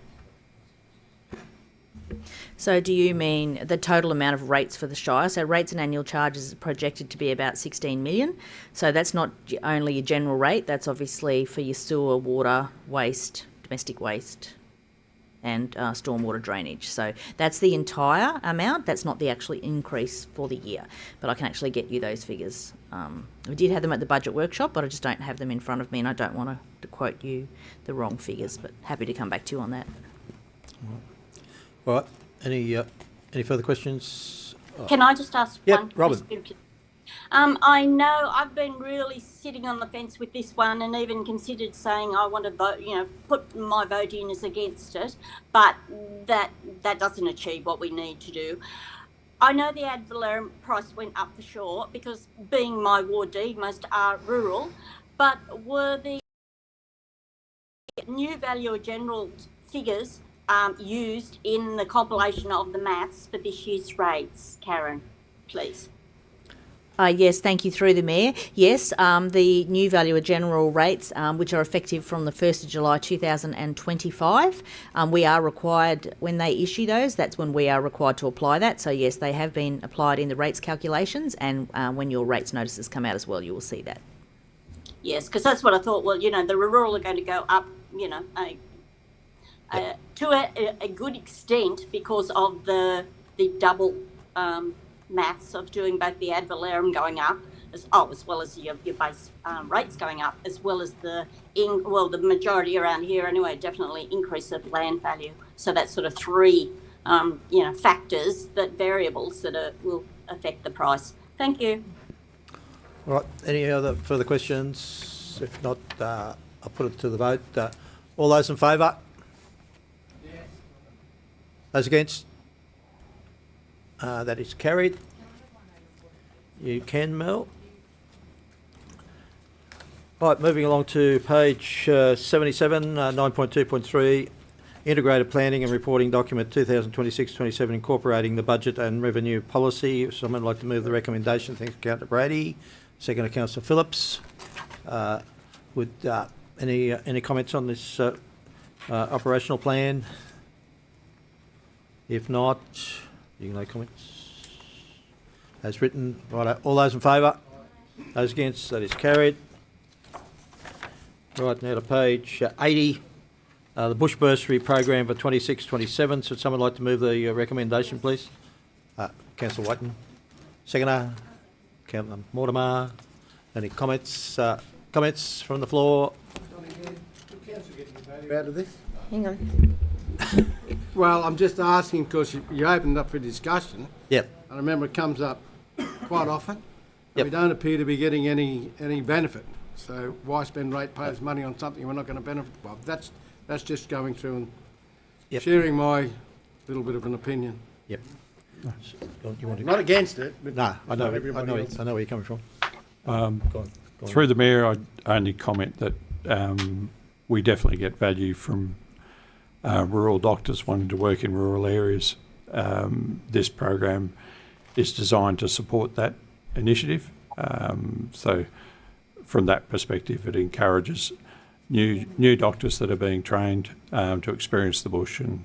So do you mean the total amount of rates for the Shire? So rates and annual charges are projected to be about 16 million. So that's not only your general rate, that's obviously for your sewer, water, waste, domestic waste and stormwater drainage. So that's the entire amount. That's not the actual increase for the year. But I can actually get you those figures. We did have them at the budget workshop, but I just don't have them in front of me and I don't want to quote you the wrong figures, but happy to come back to you on that. All right, any further questions? Can I just ask Yep, one Robin. question? I know I've been really sitting on the fence with this one and even considered saying I want to vote, put my vote in as against it, but that doesn't achieve what we need to do. I know the ad valorem price went up for sure because being my Ward D, most are rural, but were the new Valuer General figures used in the compilation of the maths for this year's rates? Karen, please. Yes, thank you, through the Mayor. Yes, the new Valuer General rates, which are effective from the 1st of July 2025, we are required, when they issue those, that's when we are required to apply that. So yes, they have been applied in the rates calculations, and when your rates notices come out as well, you will see that. Yes, because that's what I thought. Well, the rural are going to go up, to a good extent because of the double maths of doing both the ad valorem going up as well as your base rates going up, as well as the majority around here anyway, definitely increase of land value. So that's sort of three factors, variables that will affect the price. Thank you. All right, any other further questions? If not, I'll put it to the vote. All those in favour? Yes. Those against? That is carried. You can, Mel. Right, moving along to page 77, 9.2.3, Integrated Planning and Reporting Document 2026-27, incorporating the budget and revenue policy. If someone would like to move the recommendation, thanks, Councillor Brady. Second to Councillor Phillips. Any comments on this operational plan? If not, you can make comments. As written, right, all those in favour? Those against? That is carried. Right, now to page 80, the Bush Bursary Program for 26-27. So someone like to move the recommendation, please? Councillor Whiten. Seconder, Councillor Mortimer. Any comments? Comments from the floor? Out of this? Hang on. Well, I'm just asking because you opened up for discussion. Yep. And I remember it comes up quite often. Yep. We don't appear to be getting any benefit. So why spend ratepayers' money on something we're not going to benefit from? That's just going through and Yep. sharing my little bit of an opinion. Yep. You want to? Not against it, but No, I know. not everybody else. I know where you're coming from. Go on. Through the Mayor, I'd only comment that we definitely get value from rural doctors wanting to work in rural areas. This program is designed to support that initiative. So from that perspective, it encourages new doctors that are being trained to experience the bush and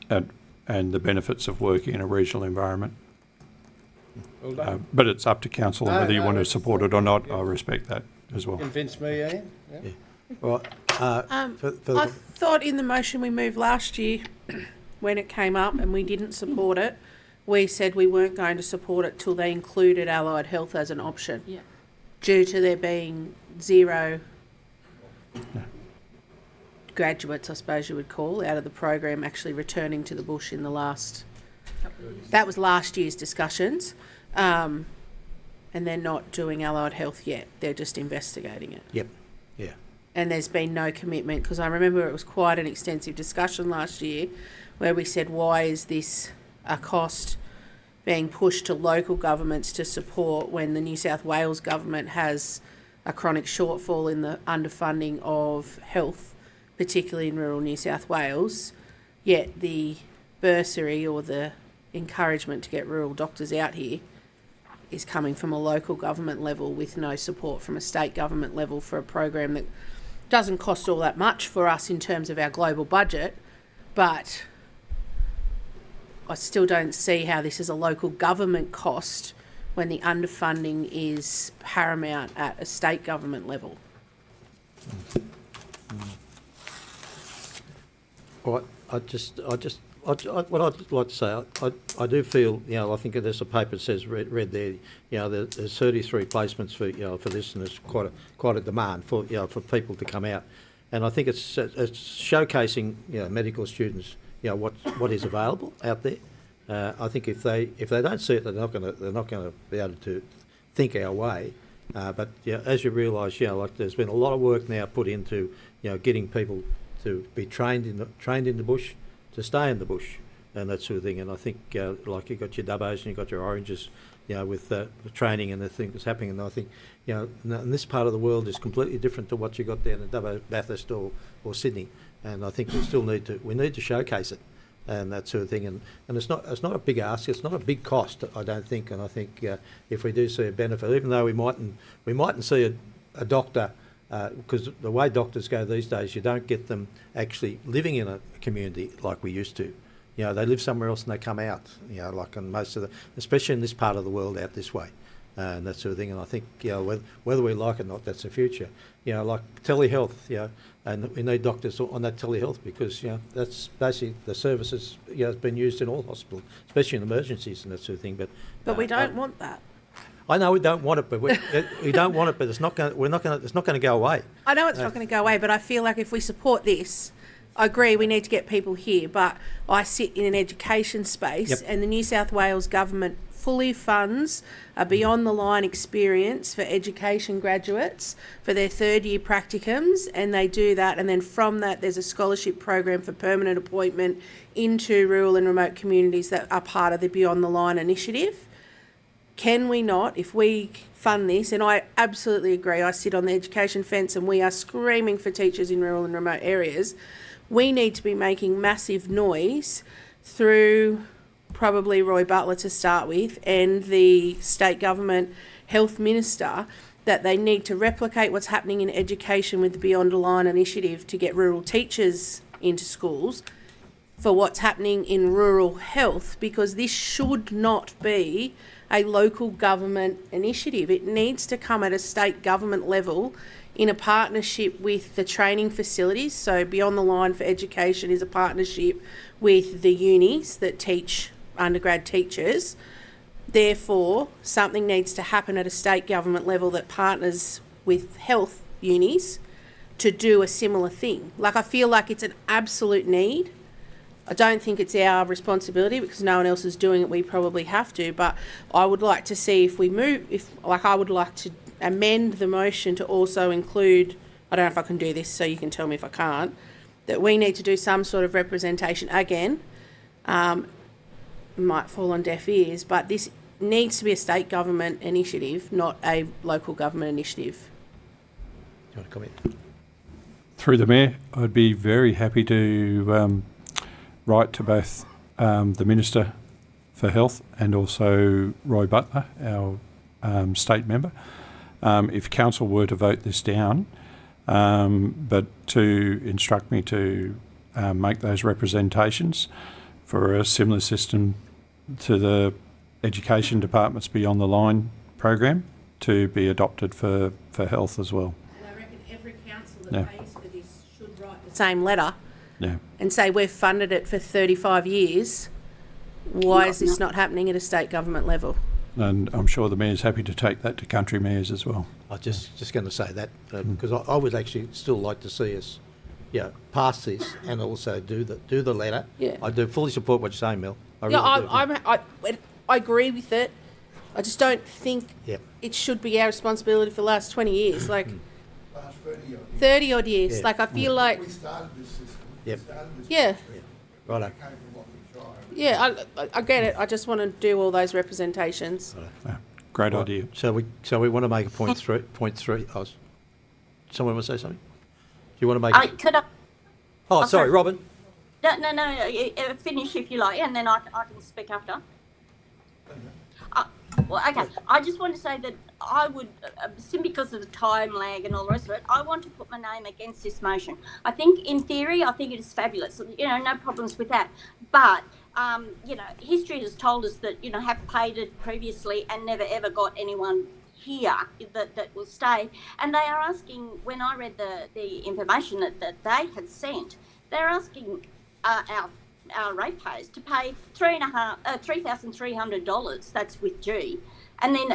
the benefits of working in a regional environment. Well done. But it's up to council No, whether you no, want to that's- support it or not. I respect that as well. Convince me, Ian. Yeah. Right. I thought in the motion we moved last year, when it came up and we didn't support it, we said we weren't going to support it till they included allied health as an option. Yeah. Due to there being zero graduates, I suppose you would call, out of the program actually returning to the bush in the last... That was last year's discussions. And they're not doing allied health yet. They're just investigating it. Yep. Yeah. And there's been no commitment, because I remember it was quite an extensive discussion last year where we said, why is this a cost being pushed to local governments to support when the New South Wales government has a chronic shortfall in the underfunding of health, particularly in rural New South Wales, yet the bursary or the encouragement to get rural doctors out here is coming from a local government level with no support from a state government level for a program that doesn't cost all that much for us in terms of our global budget, but I still don't see how this is a local government cost when the underfunding is paramount at a state government level. Well, what I'd like to say, I do feel, I think there's a paper that says read there, there's 33 placements for this, and there's quite a demand for for people to come out, and I think it's showcasing medical students what is available out there. I think if they don't see it, they're not going to be able to think our way. But as you realise, there's been a lot of work now put into getting people to be trained in the bush, to stay in the bush, and that sort of thing. And I think like you've got your Dubbos and you've got your Oranges, with the training and the thing that's happening. And I think and this part of the world is completely different to what you got down in Dubbo, Bathurst or Sydney. And I think we need to showcase it and that sort of thing. And it's not a big ask. It's not a big cost, I don't think. And I think if we do see a benefit, even though we mightn't see a doctor. Because the way doctors go these days, you don't get them actually living in a community like we used to. They live somewhere else and they come out. Like in most of especially in this part of the world, out this way, and that sort of thing. And I think whether we like it or not, that's the future. Like telehealth. And we need doctors on that telehealth because that's basically the services has been used in all hospitals, especially in emergencies and that sort of thing. But we don't want that. I know we don't want it, but we don't want it. But it's not going. It's not going to go away. I know it's not going to go away, but I feel like if we support this, I agree we need to get people here. But I sit in an education space, and the New South Wales government fully funds a beyond the line experience for education graduates for their third year practicums, and they do that. And then from that, there's a scholarship program for permanent appointment into rural and remote communities that are part of the Beyond the Line initiative. Can we not, if we fund this, and I absolutely agree, I sit on the education fence and we are screaming for teachers in rural and remote areas, we need to be making massive noise through probably Roy Butler to start with and the state government health minister that they need to replicate what's happening in education with the Beyond the Line initiative to get rural teachers into schools for what's happening in rural health, because this should not be a local government initiative. It needs to come at a state government level in a partnership with the training facilities. So Beyond the Line for Education is a partnership with the unis that teach undergrad teachers. Therefore, something needs to happen at a state government level that partners with health unis to do a similar thing. Like, I feel like it's an absolute need. I don't think it's our responsibility because no one else is doing it. We probably have to, but I would like to see I would like to amend the motion to also include, I don't know if I can do this, so you can tell me if I can't, that we need to do some sort of representation again. Might fall on deaf ears, but this needs to be a state government initiative, not a local government initiative. Do you want to comment? Through the Mayor, I'd be very happy to write to both the Minister for Health and also Roy Butler, our state member, if Council were to vote this down, but to instruct me to make those representations for a similar system to the Education Department's Beyond the Line program to be adopted for health as well. And I reckon every council that pays for this should write the same letter and say we've funded it for 35 years. Why is this not happening at a state government level? And I'm sure the Mayor's happy to take that to country mayors as well. I was just going to say that because I would actually still like to see us pass this and also do the letter. Yeah. I do fully support what you're saying, Mel. I Yeah, really do. I agree with it. I just don't think Yep. it should be our responsibility for the last 20 years, like Last 30 odd years. 30 odd years. Yeah. Like I feel like, We started this system. Yep. yeah, Righto. Came from Lachlan Shire. yeah, I get it. I just want to do all those representations. Great Right. idea. So we want to make a point three. Someone want to say something? Do you want to make? Could I? Oh, oh, sorry, sorry. Robin. No. Finish if you like, and then I can speak after. Well, okay. I just want to say that I would, simply because of the time lag and all the rest of it, I want to put my name against this motion. I think, in theory, I think it is fabulous. No problems with that. But history has told us that have paid it previously and never ever got anyone here that will stay. And they are asking, when I read the information that they had sent, they're asking our ratepayers to pay $3,300. That's with G, and then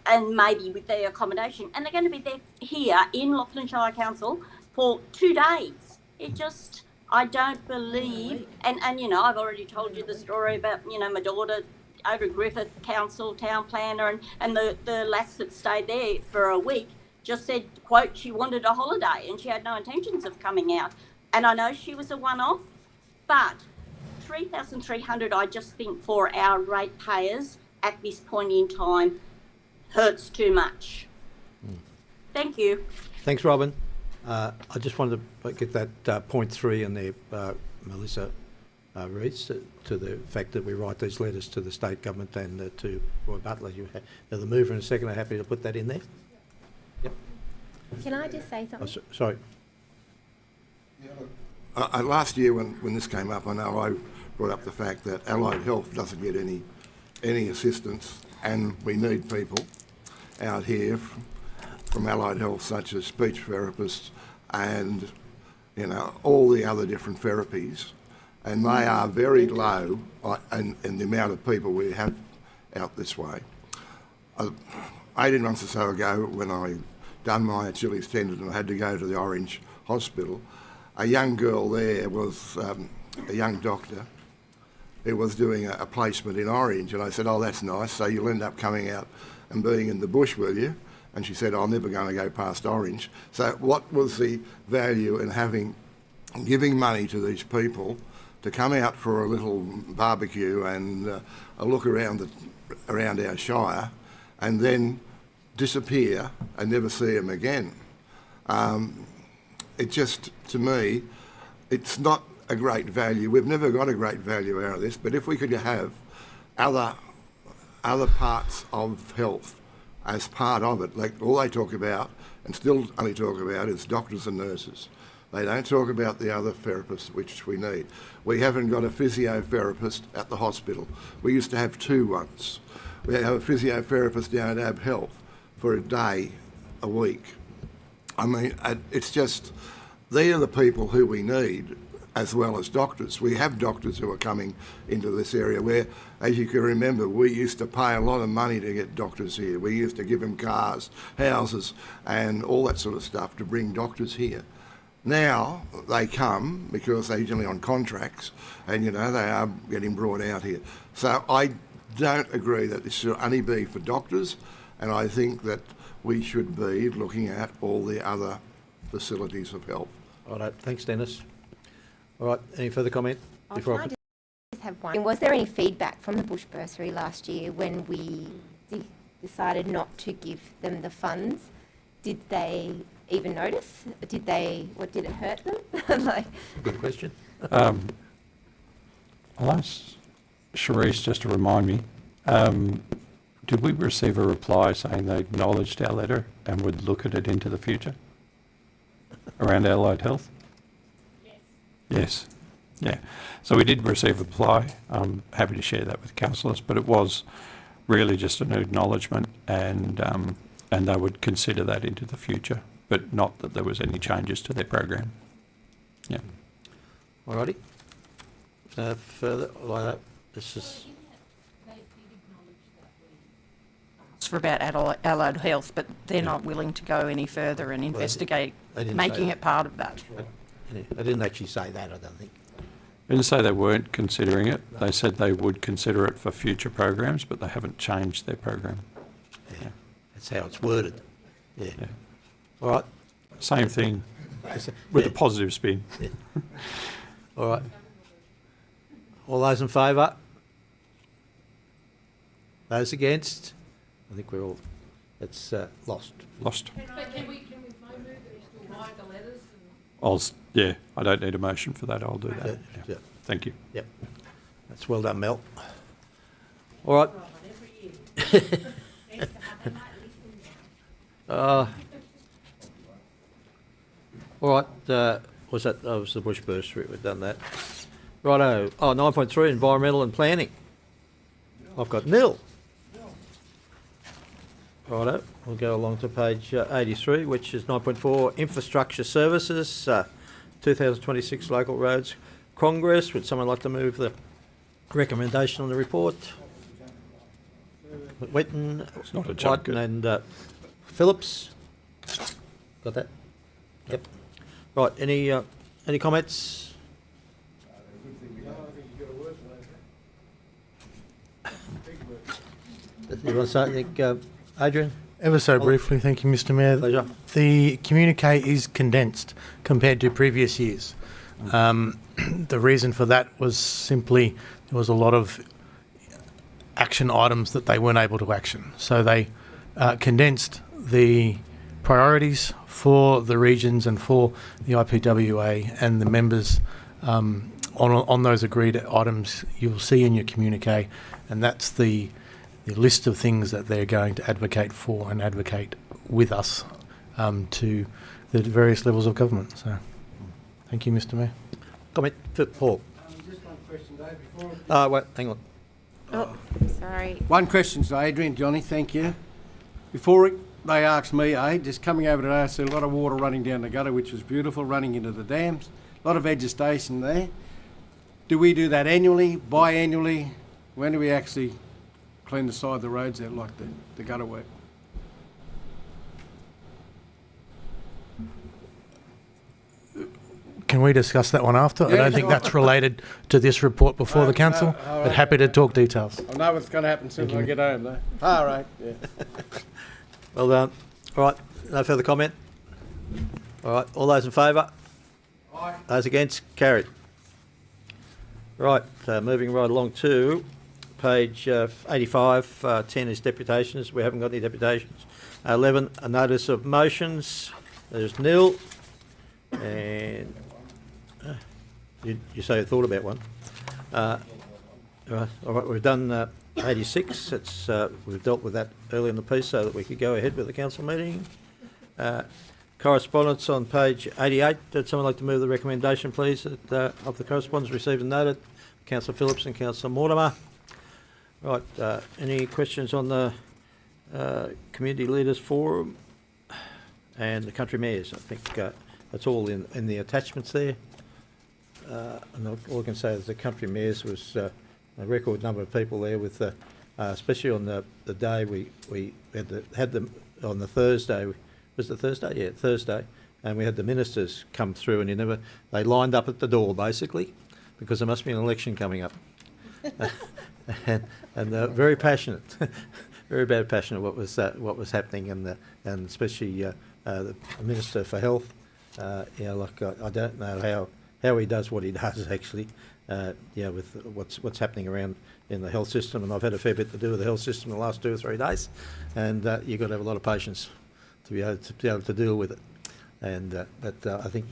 and maybe with their accommodation, and they're going to be there here in Lachlan Shire Council for 2 days. It just, I don't believe, and I've already told you the story about my daughter over at Griffith Council, town planner, and the lass that stayed there for a week just said, quote, she wanted a holiday and she had no intentions of coming out. And I know she was a one-off, but $3,300, I just think, for our ratepayers at this point in time hurts too much. Thank you. Thanks, Robin. I just wanted to get that point 3 in there, Melissa Rees, to the fact that we write these letters to the state government and to Roy Butler. Now, the mover and the second are happy to put that in there? Yep. Can I just say Oh, something? sorry. Last year when this came up, I know I brought up the fact that Allied Health doesn't get any assistance, and we need people out here from Allied Health, such as speech therapists and all the other different therapies, and they are very low in the amount of people we have out this way. 18 months or so ago, when I done my Achilles tendon and I had to go to the Orange Hospital, a young girl there was a young doctor who was doing a placement in Orange, and I said, oh, that's nice, so you'll end up coming out and being in the bush, will you? And she said, I'm never going to go past Orange. So what was the value in giving money to these people to come out for a little barbecue and a look around our shire and then disappear and never see them again? It just, to me, it's not a great value. We've never got a great value out of this, but if we could have other parts of health as part of it, like all they talk about, and still only talk about, is doctors and nurses. They don't talk about the other therapists which we need. We haven't got a physiotherapist at the hospital. We used to have 2 once. We have a physiotherapist down at Ab Health for a day a week. I mean, it's just, they are the people who we need, as well as doctors. We have doctors who are coming into this area where, as you can remember, we used to pay a lot of money to get doctors here. We used to give them cars, houses, and all that sort of stuff to bring doctors here. Now they come because they're usually on contracts, and they are getting brought out here. So I don't agree that this should only be for doctors, and I think that we should be looking at all the other facilities of health. All right, thanks, Dennis. All right, any further comment? Can I just have one? Was there any feedback from the Bush Bursary last year when we decided not to give them the funds? Did they even notice? Did it hurt them? Good question. I'll ask Charisse just to remind me, did we receive a reply saying they acknowledged our letter and would look at it into the future around Allied Health? Yes. Yeah. So we did receive a reply. I'm happy to share that with councillors, but it was really just an acknowledgement, and they would consider that into the future, but not that there was any changes to their program. Yeah. All righty. Further like that, this is. It's for about Allied Health, but they're not willing to go any further and investigate they didn't say making that. it part of that. They didn't actually say that, I don't think. They didn't say they weren't considering it. They said they would consider it for future programs, but they haven't changed their program. Yeah. That's how it's worded. Yeah. Yeah. All right. Same thing with Yeah. a positive spin. All right. All those in favour? Those against? I think we're all, it's lost. Lost. Can we move that we still write the letters? Yeah, I don't need a motion for that. I'll do that. Yeah. Thank you. Yep. That's well done, Mel. All right. All right. Was that was the bush bursary? We've done that. Righto. Oh, 9.3, environmental and planning. I've got nil. Righto. We'll go along to page 83, which is 9.4, infrastructure services, 2026 local roads Congress. Would someone like to move the recommendation on the report? Whitten, It's not a joke. Whiten and Phillips. Got that? Yep. Right. Any comments? You want to say anything, Adrian? Ever so briefly, thank you, Mr. Mayor. Pleasure. The communique is condensed compared to previous years. The reason for that was simply there was a lot of action items that they weren't able to action. So they condensed the priorities for the regions and for the IPWA and the members on those agreed items you'll see in your communique, and that's the list of things that they're going to advocate for and advocate with us to the various levels of government. So, thank you, Mr. Mayor. Comment for Paul. Just one question, Dave, before... Wait, hang on. Oh, sorry. One question to Adrian, Johnny, thank you. Before they asked me, just coming over today, I see a lot of water running down the gutter, which was beautiful, running into the dams. A lot of vegetation there. Do we do that annually, biannually? When do we actually clean the side of the roads out like the gutter work? Can we discuss that one after? I Yeah, don't think sure. that's related to this report before the council, no, but happy to talk details. I know what's going to happen soon as I get home, though. All right, yeah. Well done. All right. No further comment? All right. All those in favour? Aye. Those against? Carried. Right. Moving right along to page 85. 10 is deputations. We haven't got any deputations. 11, a notice of motions. There's nil. And you say you thought about one. All right. We've done 86. It's we've dealt with that early in the piece so that we could go ahead with the council meeting. Correspondence on page 88. Would someone like to move the recommendation, please, that, of the correspondence received and noted? Councillor Phillips and Councillor Mortimer. Right. Any questions on the Community Leaders Forum and the Country Mayors? I think that's all in the attachments there. And all I can say is the Country Mayors was a record number of people there, with especially on the day we had them on the Thursday. Was it Thursday? Yeah, Thursday. And we had the ministers come through, and they lined up at the door basically, because there must be an election coming up. and very passionate, very bad passionate what was happening, and especially the Minister for Health. I don't know how he does what he does actually. With what's happening around in the health system, and I've had a fair bit to do with the health system in the last 2 or 3 days, and you've got to have a lot of patience to be able to deal with it. And but I think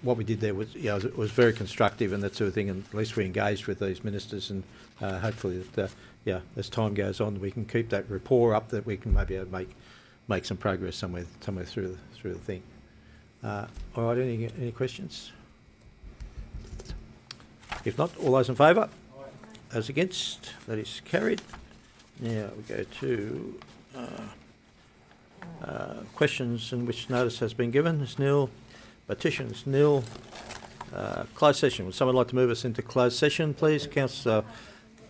what we did there was was very constructive and that sort of thing, and at least we engaged with these ministers, and hopefully that as time goes on we can keep that rapport up, that we can maybe make some progress somewhere through the thing. All right, any questions? If not, all those in favour? Those against? That is carried. Now we go to questions in which notice has been given. It's nil. Petitions nil. Closed session. Would someone like to move us into closed session, please? Councillor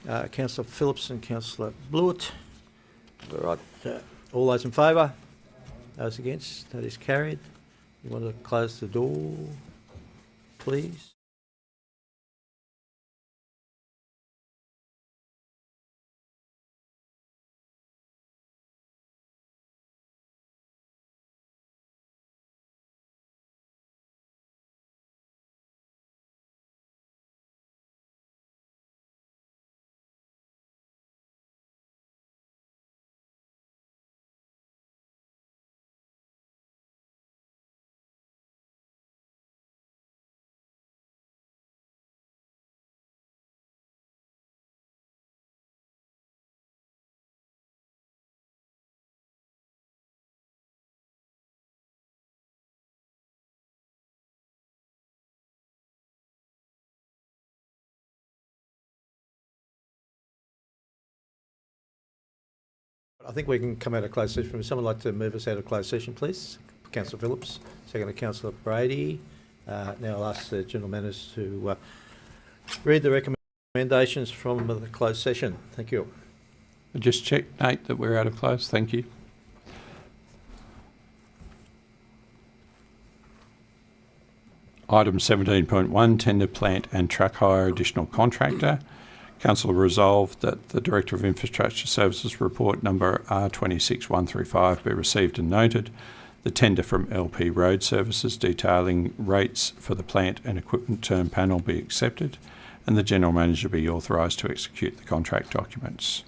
Phillips and Councillor Blewett. All right. All those in favour? Those against? That is carried. You want to close the door, please? I think we can come out of closed session. Would someone like to move us out of closed session, please? Councillor Phillips, second to Councillor Brady. Now I'll ask the general managers to read the recommendations from the closed session. Thank you. Just check, Nate, that we're out of close. Thank you. Item 17.1, tender plant and truck hire additional contractor. Council resolved that the Director of Infrastructure Services report number R26135 be received and noted. The tender from LP Road Services detailing rates for the plant and equipment term panel be accepted, and the General Manager be authorised to execute the contract documents.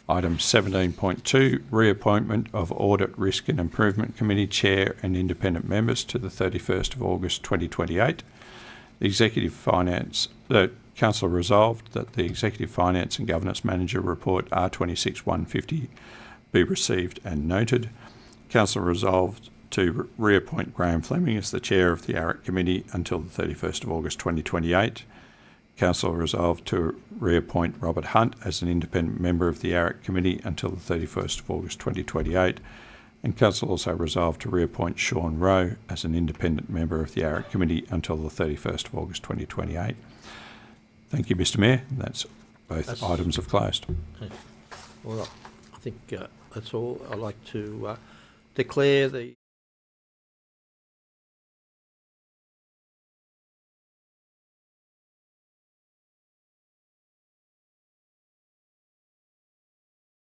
Item 17.2, reappointment of Audit, Risk and Improvement Committee Chair and independent members to the 31st of August 2028. The Council resolved that the Executive Finance and Governance Manager report R26150 be received and noted. Council resolved to reappoint Graham Fleming as the Chair of the ARIC Committee until the 31st of August 2028. Council resolved to reappoint Robert Hunt as an independent member of the ARIC Committee until the 31st of August 2028. And Council also resolved to reappoint Sean Rowe as an independent member of the ARIC Committee until the 31st of August 2028. Thank you, Mr Mayor. That's both items have closed. Well, I think that's all. I'd like to declare the